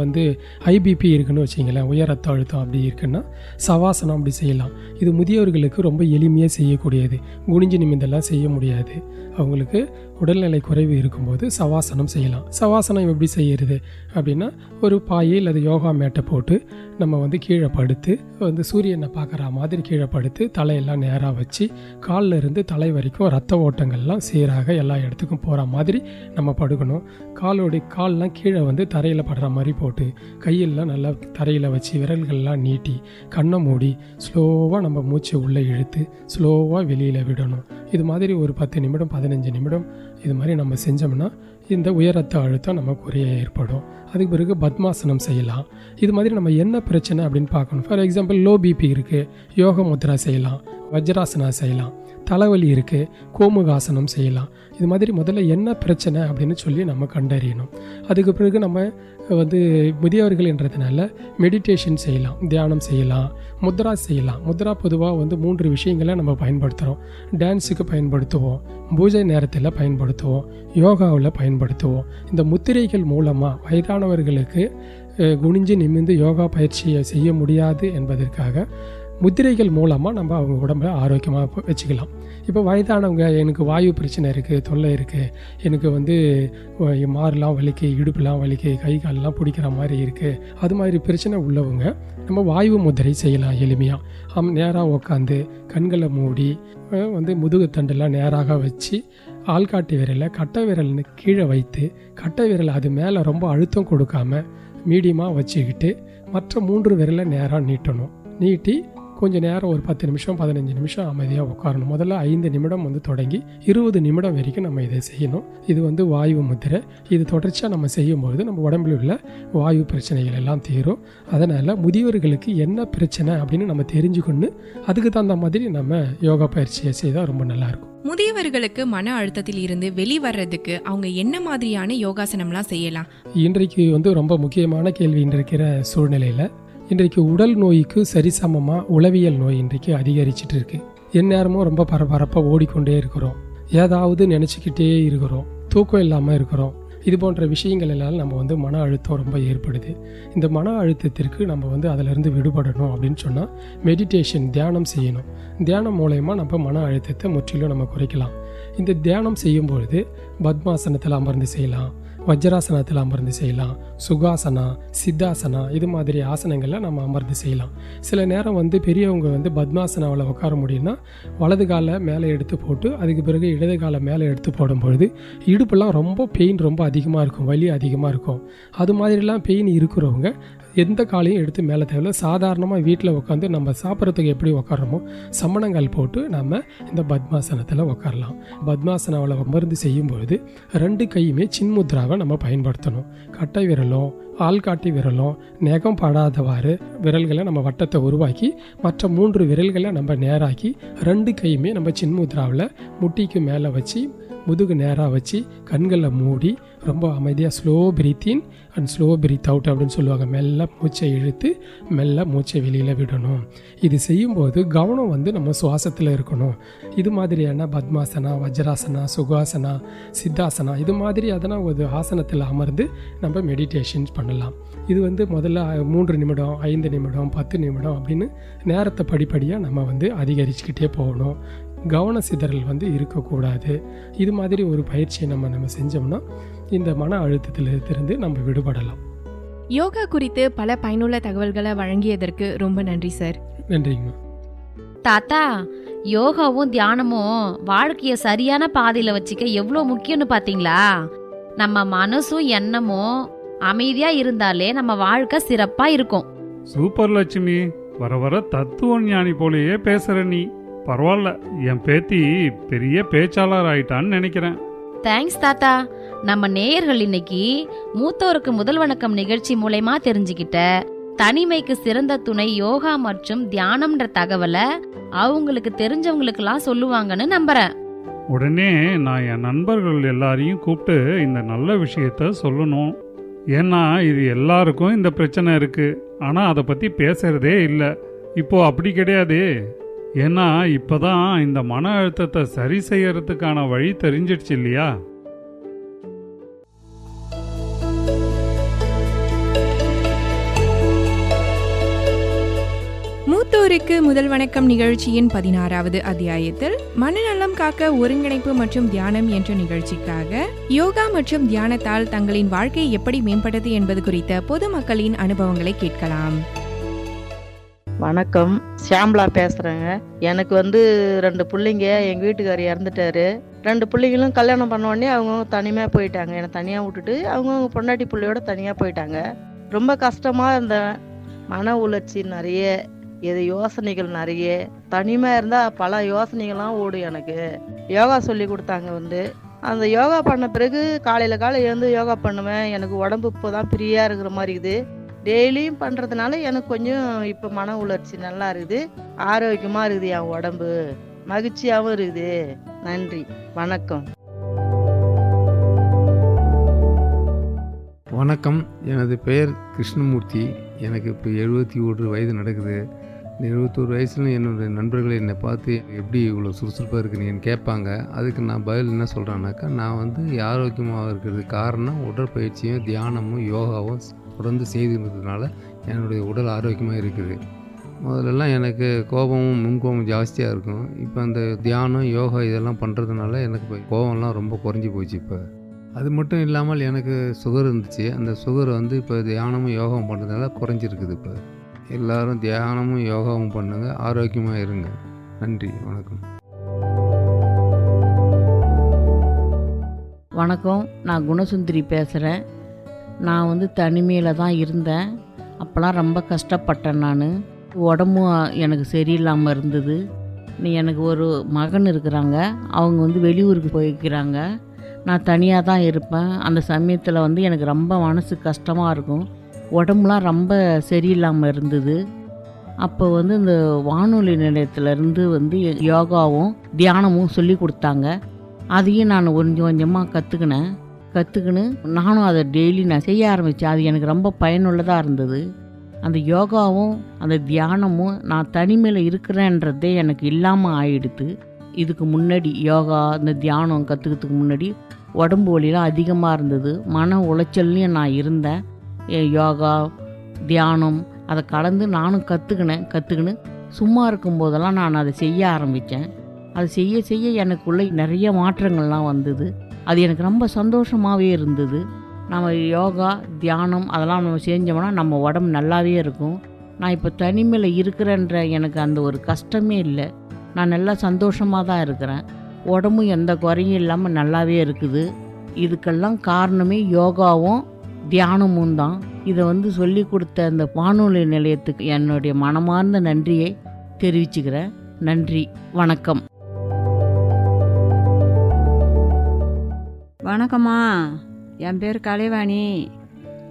IBP இருக்குன்னு வச்சிங்களேன், உயர் ரத்த அழுத்தம் அப்படி இருக்குன்னா சவாசனம் அப்படி செய்யலாம். இது முதியோர்களுக்கு ரொம்ப எளிமையாக செய்யக்கூடியது, குனிஞ்சு நிமிந்தெல்லாம் செய்ய முடியாது. அவங்களுக்கு உடல்நிலை குறைவு இருக்கும்போது சவாசனம் செய்யலாம். சவாசனம் எப்படி செய்யறது அப்படின்னா, ஒரு பாயை அல்லது யோகா மேட்டை போட்டு நம்ம கீழே படுத்து சூரியனை பார்க்குற மாதிரி கீழே படுத்து தலையெல்லாம் நேராக வச்சு காலில் இருந்து தலை வரைக்கும் ரத்த ஓட்டங்கள்லாம் சீராக எல்லா இடத்துக்கும் போகிற மாதிரி நம்ம படுக்கணும். கால்லாம் கீழே தரையில் படுற மாதிரி போட்டு கையெல்லாம் நல்லா தரையில் வச்சு விரல்கள்லாம் நீட்டி கண்ணை மூடி ஸ்லோவாக நம்ம மூச்சை உள்ளே இழுத்து ஸ்லோவாக வெளியில் விடணும். இது மாதிரி ஒரு 10 நிமிடம் 15 நிமிடம் இது மாதிரி நம்ம செஞ்சோம்னா இந்த உயர் ரத்த அழுத்தம் நம்ம குறைய ஏற்படும். அதுக்கு பிறகு பத்மாசனம் செய்யலாம். இது மாதிரி நம்ம என்ன பிரச்சனை அப்படின்னு பார்க்கணும். ஃபார் எக்ஸாம்பிள் லோ பிபி இருக்குது, யோக முத்ரா செய்யலாம், வஜ்ராசனா செய்யலாம். தலைவலி இருக்குது, கோமுகாசனம் செய்யலாம். இது மாதிரி முதல்ல என்ன பிரச்சனை அப்படின்னு சொல்லி நம்ம கண்டறியணும். அதுக்கு பிறகு நம்ம முதியவர்கள்ன்றதுனால மெடிடேஷன் செய்யலாம், தியானம் செய்யலாம், முத்ரா செய்யலாம். முத்ரா பொதுவாக 3 விஷயங்களை நம்ம பயன்படுத்துகிறோம். டான்ஸுக்கு பயன்படுத்துவோம், பூஜை நேரத்தில் பயன்படுத்துவோம், யோகாவில் பயன்படுத்துவோம். இந்த முத்திரைகள் மூலமாக வயதானவர்களுக்கு குனிஞ்சு நிமிர்ந்து யோகா பயிற்சியை செய்ய முடியாது என்பதற்காக முத்திரைகள் மூலமாக நம்ம அவங்க உடம்பை ஆரோக்கியமாக வச்சுக்கலாம். இப்போ வயதானவங்க, எனக்கு வாயு பிரச்சனை இருக்குது, தொல்லை இருக்குது, எனக்கு மாறுலாம் வலிக்கு, இடுப்புலாம் வலிக்கு, கை காலெலாம் பிடிக்கிற மாதிரி இருக்குது, அது மாதிரி பிரச்சனை உள்ளவங்க நம்ம வாயு முத்திரை செய்யலாம். எளிமையாக நேராக உட்காந்து கண்களை மூடி முதுகு தண்டெல்லாம் நேராக வச்சு ஆள்காட்டி விரலை கட்டை விரல்னு கீழே வைத்து கட்டை விரலை அது மேலே ரொம்ப அழுத்தம் கொடுக்காம மீடியமாக வச்சுக்கிட்டு மற்ற 3 விரலை நேராக நீட்டணும். நீட்டி கொஞ்சம் நேரம் ஒரு 10 நிமிஷம் 15 நிமிஷம் அமைதியாக உட்காரணும். முதல்ல 5 நிமிடம் தொடங்கி 20 நிமிடம் வரைக்கும் நம்ம இதை செய்யணும். இது வாயு முத்திரை. இது தொடர்ச்சியாக நம்ம செய்யும்போது நம்ம உடம்புல உள்ள வாயு பிரச்சனைகள் எல்லாம் தீரும். அதனால் முதியவர்களுக்கு என்ன பிரச்சனை அப்படின்னு நம்ம தெரிஞ்சுக்கொண்டு அதுக்கு தகுந்த மாதிரி நம்ம யோகா பயிற்சியை செய்தால் ரொம்ப நல்லாயிருக்கும். முதியவர்களுக்கு மன அழுத்தத்தில் இருந்து வெளிவரதுக்கு அவங்க என்ன மாதிரியான யோகாசனம்லாம் செய்யலாம்? இன்றைக்கு ரொம்ப முக்கியமான கேள்வி இருக்கிற சூழ்நிலையில் இன்றைக்கு உடல் நோய்க்கு சரிசமமாக உளவியல் நோய் இன்றைக்கு அதிகரிச்சிட்டு இருக்கு. எந்நேரமும் ரொம்ப பரபரப்பாக ஓடிக்கொண்டே இருக்கிறோம், ஏதாவது நினச்சிக்கிட்டே இருக்கிறோம், தூக்கம் இல்லாமல் இருக்கிறோம். இது போன்ற விஷயங்கள் எல்லாம் நம்ம மன அழுத்தம் ரொம்ப ஏற்படுது. இந்த மன அழுத்தத்திற்கு நம்ம அதிலிருந்து விடுபடணும் அப்படின்னு சொன்னால் மெடிடேஷன், தியானம் செய்யணும். தியானம் மூலயமா நம்ம மன அழுத்தத்தை முற்றிலும் நம்ம குறைக்கலாம். இந்த தியானம் செய்யும்பொழுது பத்மாசனத்தில் அமர்ந்து செய்யலாம், வஜ்ராசனத்தில் அமர்ந்து செய்யலாம், சுகாசனா, சித்தாசனா, இது மாதிரி ஆசனங்களில் நம்ம அமர்ந்து செய்யலாம். சில நேரம் பெரியவங்க பத்மாசனாவில் உட்கார முடியும்னா வலது காலை மேலே எடுத்து போட்டு அதுக்கு பிறகு இடது காலை மேலே எடுத்து போடும்பொழுது இடுப்பெல்லாம் ரொம்ப பெயின் ரொம்ப அதிகமாக இருக்கும், வலி அதிகமாக இருக்கும். அது மாதிரிலாம் பெயின் இருக்கிறவங்க எந்த காலையும் எடுத்து மேலே தேவையில்ல. சாதாரணமாக வீட்டில் உட்காந்து நம்ம சாப்பிட்றதுக்கு எப்படி உட்காரமோ சமணங்கால் போட்டு நம்ம இந்த பத்மாசனத்தில் உட்காரலாம். பத்மாசனாவில் அமர்ந்து செய்யும்பொழுது 2 கையுமே சின்முத்ராவை நம்ம பயன்படுத்தணும். கட்டை விரலும் ஆள்காட்டி விரலும் நகம் படாதவாறு விரல்களை நம்ம வட்டத்தை உருவாக்கி மற்ற 3 விரல்களை நம்ம நேராக்கி 2 கையுமே நம்ம சின்முத்ராவில் முட்டிக்கு மேலே வச்சு முதுகு நேராக வச்சு கண்களை மூடி ரொம்ப அமைதியாக slow breathe in and slow breathe out அப்படின்னு சொல்லுவாங்க. மெல்ல மூச்சை இழுத்து மெல்ல மூச்சை வெளியில் விடணும். இது செய்யும்போது கவனம் நம்ம சுவாசத்தில் இருக்கணும். இது மாதிரியான பத்மாசனா, வஜ்ராசனா, சுகாசனா, சித்தாசனா, இது மாதிரி அதனால் ஒரு ஆசனத்தில் அமர்ந்து நம்ம மெடிடேஷன் பண்ணலாம். இது முதல்ல 3 நிமிடம் 5 நிமிடம் 10 நிமிடம் அப்படின்னு நேரத்தை படிப்படியாக நம்ம அதிகரிச்சுக்கிட்டே போகணும். கவன சிதறல் இருக்கக்கூடாது. இது மாதிரி ஒரு பயிற்சியை நம்ம செஞ்சோம்னா இந்த மன அழுத்தத்திலிருந்து நம்ம விடுபடலாம். யோகா குறித்து பல பயனுள்ள தகவல்களை வழங்கியதற்கு ரொம்ப நன்றி சார். நன்றிங்கம்மா. தாத்தா, யோகாவும் தியானமும் வாழ்க்கைய சரியான பாதையில வச்சுக்க எவ்வளவு முக்கியம்னு பாத்தீங்களா? நம்ம மனசும் எண்ணமும் அமைதியா இருந்தாலே நம்ம வாழ்க்கை சிறப்பா இருக்கும். சூப்பர் லட்சுமி, வர வர தத்துவ ஞானி போலயே பேசுற நீ. பரவாயில்ல, என் பேத்தி பெரிய பேச்சாளர் ஆயிட்டான்னு நினைக்கிறேன். தேங்க்ஸ் தாத்தா. நம்ம நேயர்கள் இன்னைக்கு மூத்தோருக்கு முதல் வணக்கம் நிகழ்ச்சி மூலமா தெரிஞ்சுக்கிட்ட தனிமைக்கு சிறந்த துணை யோகா மற்றும் தியானம்ன்ற தகவலை அவங்களுக்கு தெரிஞ்சவங்களுக்கெல்லாம் சொல்லுவாங்கன்னு நம்புறேன். உடனே நான் என் நண்பர்கள் எல்லாரையும் கூப்பிட்டு இந்த நல்ல விஷயத்த சொல்லணும். ஏன்னா இது எல்லாருக்கும் இந்த பிரச்சனை இருக்கு, ஆனா அதை பத்தி பேசுறதே இல்லை. இப்போ அப்படி கிடையாது. ஏன்னா இப்பதான் இந்த மன அழுத்தத்தை சரி செய்யறதுக்கான வழி தெரிஞ்சிடுச்சு இல்லையா? மூத்தோருக்கு முதல் வணக்கம் நிகழ்ச்சியின் 16வது அத்தியாயத்தில் மனநலம் காக்க ஒருங்கிணைப்பு மற்றும் தியானம் என்ற நிகழ்ச்சிக்காக யோகா மற்றும் தியானத்தால் தங்களின் வாழ்க்கையை எப்படி மேம்பட்டது என்பது குறித்த பொதுமக்களின் அனுபவங்களை கேட்கலாம். வணக்கம், ஷியாம்லா பேசுகிறேங்க. எனக்கு 2 பிள்ளைங்க, எங்கள் வீட்டுக்கார் இறந்துட்டாரு. 2 பிள்ளைங்களும் கல்யாணம் பண்ண உடனே அவங்க தனிமையாக போயிட்டாங்க. என்னை தனியாக விட்டுட்டு அவங்க பொண்டாட்டி பிள்ளையோட தனியாக போயிட்டாங்க. ரொம்ப கஷ்டமாக இருந்தேன். மன உளைச்சி நிறைய, யோசனைகள் நிறைய. தனிமையாக இருந்தால் பல யோசனைகள்லாம் ஓடும். எனக்கு யோகா சொல்லி கொடுத்தாங்க. அந்த யோகா பண்ண பிறகு காலையில் எழுந்து யோகா பண்ணுவேன். எனக்கு உடம்பு இப்போ தான் ஃப்ரீயாக இருக்கிற மாதிரி இருக்குது. டெய்லியும் பண்ணுறதுனால எனக்கு கொஞ்சம் இப்போ மன உணர்ச்சி நல்லா இருக்குது. ஆரோக்கியமாக இருக்குது என் உடம்பு. மகிழ்ச்சியாகவும் இருக்குது. நன்றி, வணக்கம். வணக்கம், எனது பெயர் கிருஷ்ணமூர்த்தி. எனக்கு இப்போ 71 வயது நடக்குது. இந்த 71 வயசில் என்னுடைய நண்பர்கள் என்னை பார்த்து எப்படி இவ்வளோ சுறுசுறுப்பாக இருக்கிறீங்கன்னு கேட்பாங்க. அதுக்கு நான் பதில் என்ன சொல்கிறேன்னாக்கா, நான் வந்து ஆரோக்கியமாக இருக்கிறதுக்கு காரணம் உடற்பயிற்சியும் தியானமும் யோகாவும் தொடர்ந்து செய்துன்றதுனால என்னுடைய உடல் ஆரோக்கியமாக இருக்குது. முதல்லலாம் எனக்கு கோபமும் முன்கோபம் ஜாஸ்தியாக இருக்கும். இப்போ அந்த தியானம் யோகா இதெல்லாம் பண்ணுறதுனால எனக்கு இப்போ கோபம்லாம் ரொம்ப குறைஞ்சி போச்சு. இப்போ அது மட்டும் இல்லாமல் எனக்கு சுகர் இருந்துச்சு. அந்த சுகர் வந்து இப்போ தியானமும் யோகாவும் பண்ணுறதுனால குறைஞ்சிருக்குது. இப்போ எல்லோரும் தியானமும் யோகாவும் பண்ணுங்க, ஆரோக்கியமாக இருங்க. நன்றி, வணக்கம். வணக்கம், நான் குணசுந்தரி பேசுகிறேன். நான் வந்து தனிமையில் தான் இருந்தேன். அப்போலாம் ரொம்ப கஷ்டப்பட்டேன். நான் உடம்பும் எனக்கு சரியில்லாமல் இருந்தது. எனக்கு ஒரு மகன் இருக்கிறாங்க. அவங்க வந்து வெளியூருக்கு போய்க்கிறாங்க. நான் தனியாக தான் இருப்பேன். அந்த சமயத்தில் வந்து எனக்கு ரொம்ப மனசு கஷ்டமாக இருக்கும். உடம்புலாம் ரொம்ப சரியில்லாமல் இருந்தது. அப்போ வந்து இந்த வானொலி நிலையத்திலேருந்து வந்து யோகாவும் தியானமும் சொல்லி கொடுத்தாங்க. அதையும் நான் கொஞ்சம் கொஞ்சமாக கற்றுக்கின்னு நானும் அதை டெய்லி நான் செய்ய ஆரம்பித்தேன். அது எனக்கு ரொம்ப பயனுள்ளதாக இருந்தது. அந்த யோகாவும் அந்த தியானமும் நான் தனிமையில் இருக்கிறேன்றதே எனக்கு இல்லாமல் ஆயிடுது. இதுக்கு முன்னாடி யோகா இந்த தியானம் கற்றுக்கிறதுக்கு முன்னாடி உடம்பு வலிலாம் அதிகமாக இருந்தது. மன உளைச்சல்லையும் நான் இருந்தேன். யோகா தியானம் அதை கலந்து நானும் கற்றுக்கின்னு சும்மா இருக்கும்போதெல்லாம் நான் அதை செய்ய ஆரம்பித்தேன். அது செய்ய செய்ய எனக்குள்ளே நிறைய மாற்றங்கள்லாம் வந்தது. அது எனக்கு ரொம்ப சந்தோஷமாகவே இருந்தது. நம்ம யோகா தியானம் அதெல்லாம் நம்ம செஞ்சோம்னா நம்ம உடம்பு நல்லாவே இருக்கும். நான் இப்போ தனிமையில் இருக்கிறேன்ற எனக்கு அந்த ஒரு கஷ்டமே இல்லை. நான் நல்லா சந்தோஷமாக தான் இருக்கிறேன். உடம்பும் எந்த குறையும் இல்லாமல் நல்லாவே இருக்குது. இதுக்கெல்லாம் காரணமே யோகாவும் தியானமும் தான். இதை வந்து சொல்லி கொடுத்த அந்த வானொலி நிலையத்துக்கு என்னுடைய மனமார்ந்த நன்றியை தெரிவிச்சுக்கிறேன். நன்றி, வணக்கம். வணக்கம்மா, என் பேர் கலைவாணி.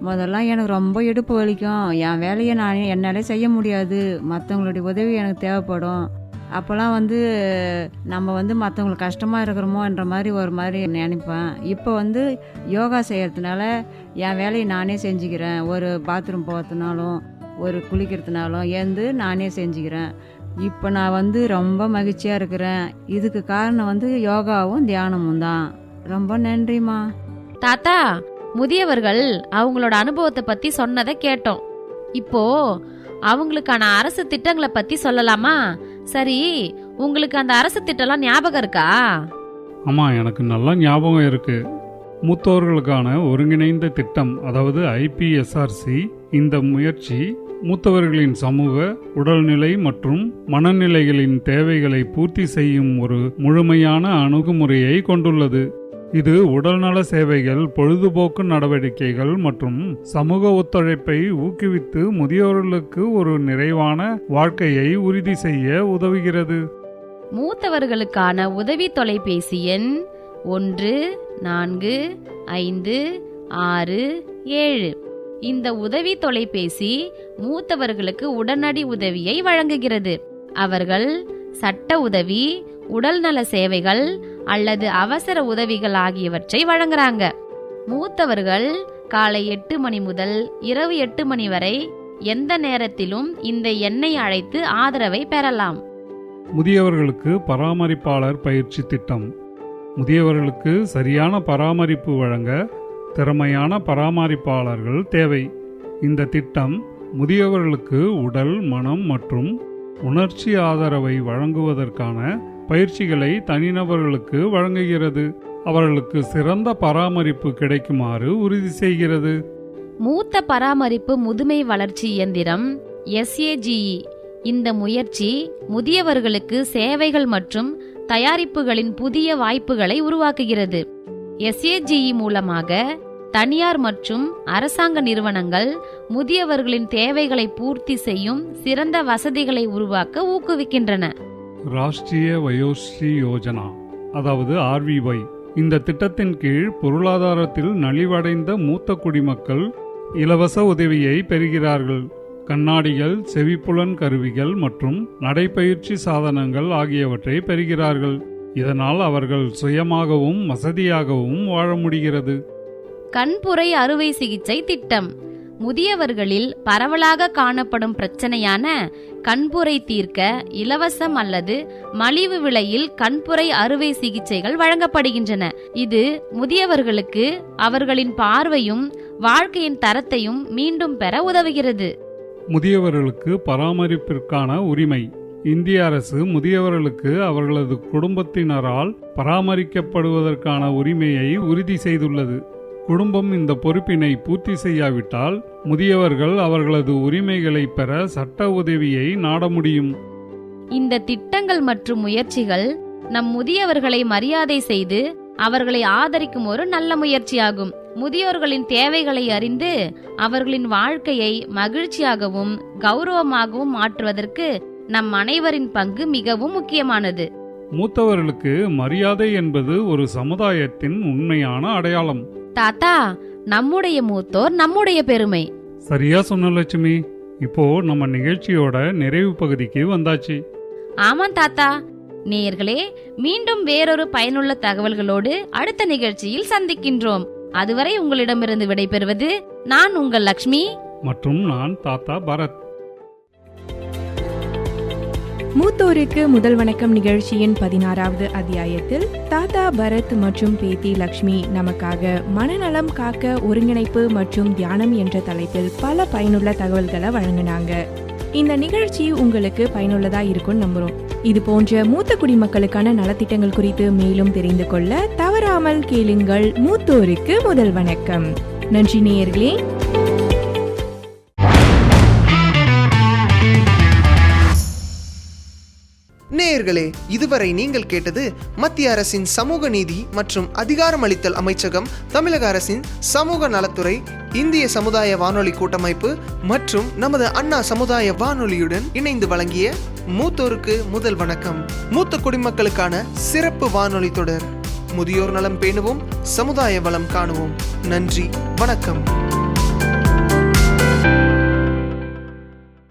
முதல்லாம் எனக்கு ரொம்ப இடுப்பு வலிக்கும். என் வேலையை என்னாலே செய்ய முடியாது. மற்றவங்களுடைய உதவி எனக்கு தேவைப்படும். அப்போல்லாம் வந்து நம்ம வந்து மற்றவங்களுக்கு கஷ்டமாக இருக்கிறோமோன்ற மாதிரி ஒரு மாதிரி நினைப்பேன். இப்போ வந்து யோகா செய்கிறதுனால என் வேலையை நானே செஞ்சுக்கிறேன். ஒரு பாத்ரூம் போகிறதுனாலும் ஒரு குளிக்கிறதுனாலும் எழுந்து நானே செஞ்சுக்கிறேன். இப்போ நான் வந்து ரொம்ப மகிழ்ச்சியாக இருக்கிறேன். இதுக்கு காரணம் வந்து யோகாவும் தியானமும் தான். ரொம்ப நன்றிம்மா. தாத்தா, முதியவர்கள் அவங்களோட அனுபவத்தை பத்தி சொன்னதை கேட்டோம். இப்போ அவங்களுக்கான அரசு திட்டங்களை பத்தி சொல்லலாமா? சரி, உங்களுக்கு அந்த அரசு திட்டம்லாம் ஞாபகம் இருக்கா? ஆமாம், எனக்கு நல்லா ஞாபகம் இருக்கு. மூத்தவர்களுக்கான ஒருங்கிணைந்த திட்டம், அதாவது IPSRC. இந்த முயற்சி மூத்தவர்களின் சமூக உடல்நிலை மற்றும் மனநிலைகளின் தேவைகளை பூர்த்தி செய்யும் ஒரு முழுமையான அணுகுமுறையை கொண்டுள்ளது. இது உடல்நல சேவைகள், பொழுதுபோக்கு நடவடிக்கைகள் மற்றும் சமூக ஒத்துழைப்பை ஊக்குவித்து முதியோர்களுக்கு ஒரு நிறைவான வாழ்க்கையை உறுதி செய்ய உதவுகிறது. மூத்தவர்களுக்கான உதவி தொலைபேசி எண் 145667. இந்த உதவி தொலைபேசி மூத்தவர்களுக்கு உடனடி உதவியை வழங்குகிறது. அவர்கள் சட்ட உதவி, உடல்நல சேவைகள் அல்லது அவசர உதவிகள் ஆகியவற்றை வழங்குறாங்க. மூத்தவர்கள் காலை 8 மணி முதல் இரவு 8 மணி வரை எந்த நேரத்திலும் இந்த எண்ணை அழைத்து ஆதரவை பெறலாம். முதியவர்களுக்கு பராமரிப்பாளர் பயிற்சி திட்டம். முதியவர்களுக்கு சரியான பராமரிப்பு வழங்க திறமையான பராமரிப்பாளர்கள் தேவை. இந்த திட்டம் முதியவர்களுக்கு உடல், மனம் மற்றும் உணர்ச்சி ஆதரவை வழங்குவதற்கான பயிற்சிகளை தனிநபர்களுக்கு வழங்குகிறது. அவர்களுக்கு சிறந்த பராமரிப்பு கிடைக்குமாறு உறுதி செய்கிறது. மூத்த பராமரிப்பு முதுமை வளர்ச்சி இயந்திரம் SAGE. இந்த முயற்சி முதியவர்களுக்கு சேவைகள் மற்றும் தயாரிப்புகளின் புதிய வாய்ப்புகளை உருவாக்குகிறது. SAGE மூலமாக தனியார் மற்றும் அரசாங்க நிறுவனங்கள் முதியவர்களின் தேவைகளை பூர்த்தி செய்யும் சிறந்த வசதிகளை உருவாக்க ஊக்குவிக்கின்றன. ராஷ்டிரிய வயோஸ்ரீ யோஜனா, அதாவது RVY. இந்த திட்டத்தின் கீழ் பொருளாதாரத்தில் நலிவடைந்த மூத்த குடிமக்கள் இலவச உதவியை பெறுகிறார்கள். கண்ணாடிகள், செவிப்புலன் கருவிகள் மற்றும் நடைப்பயிற்சி சாதனங்கள் ஆகியவற்றை பெறுகிறார்கள். இதனால் அவர்கள் சுயமாகவும் வசதியாகவும் வாழ முடிகிறது. கண்புரை அறுவை சிகிச்சை திட்டம் முதியவர்களில் பரவலாக காணப்படும் பிரச்சனையான கண்புரை தீர்க்க இலவசம் அல்லது மலிவு விலையில் கண்புரை அறுவை சிகிச்சைகள் வழங்கப்படுகின்றன. இது முதியவர்களுக்கு அவர்களின் பார்வையும் வாழ்க்கையின் தரத்தையும் மீண்டும் பெற உதவுகிறது. முதியவர்களுக்கு பராமரிப்பிற்கான உரிமை. இந்திய அரசு முதியவர்களுக்கு அவர்களது குடும்பத்தினரால் பராமரிக்கப்படுவதற்கான உரிமையை உறுதி செய்துள்ளது. குடும்பம் இந்த பொறுப்பினை பூர்த்தி செய்யாவிட்டால் முதியவர்கள் அவர்களது உரிமைகளை பெற சட்ட உதவியை நாட முடியும். இந்த திட்டங்கள் மற்றும் முயற்சிகள் நம் முதியவர்களை மரியாதை செய்து அவர்களை ஆதரிக்கும் ஒரு நல்ல முயற்சியாகும். முதியோர்களின் தேவைகளை அறிந்து அவர்களின் வாழ்க்கையை மகிழ்ச்சியாகவும் கௌரவமாகவும் மாற்றுவதற்கு நம் அனைவரின் பங்கு மிகவும் முக்கியமானது. மூத்தவர்களுக்கு மரியாதை என்பது ஒரு சமுதாயத்தின் உண்மையான அடையாளம். தாத்தா, நம்முடைய மூத்தோர் நம்முடைய பெருமை. சரியா சொன்ன லட்சுமி. இப்போ நம்ம நிகழ்ச்சியோட நிறைவு பகுதிக்கு வந்தாச்சு. ஆமாம் தாத்தா. நேயர்களே, மீண்டும் வேறொரு பயனுள்ள தகவல்களோடு அடுத்த நிகழ்ச்சியில் சந்திக்கின்றோம். அதுவரை உங்களிடமிருந்து விடைபெறுவது நான் உங்கள் லக்ஷ்மி மற்றும் நான் தாத்தா பரத். மூத்தோருக்கு முதல் வணக்கம் நிகழ்ச்சியின் 16வது அத்தியாயத்தில் தாத்தா பரத் மற்றும் பேத்தி லக்ஷ்மி நமக்காக மனநலம் காக்க ஒருங்கிணைப்பு மற்றும் தியானம் என்ற தலைப்பில் பல பயனுள்ள தகவல்களை வழங்கினாங்க. இந்த நிகழ்ச்சி உங்களுக்கு பயனுள்ளதா இருக்கும்னு நம்புறோம். இது போன்ற மூத்த குடிமக்களுக்கான நலத்திட்டங்கள் குறித்து மேலும் தெரிந்து கொள்ள தவறாமல் கேளுங்கள் மூத்தோருக்கு முதல் வணக்கம். நன்றி நேயர்களே. நேயர்களே, இதுவரை நீங்கள் கேட்டது மத்திய அரசின் சமூக நீதி மற்றும் அதிகாரமளித்தல் அமைச்சகம், தமிழக அரசின் சமூக நலத்துறை, இந்திய சமுதாய வானொலி கூட்டமைப்பு மற்றும் நமது அண்ணா சமுதாய வானொலியுடன் இணைந்து வழங்கிய மூத்தோருக்கு முதல் வணக்கம். மூத்த குடிமக்களுக்கான சிறப்பு வானொலி தொடர். முதியோர் நலம் பேணுவோம், சமுதாய வளம் காணுவோம். நன்றி, வணக்கம்.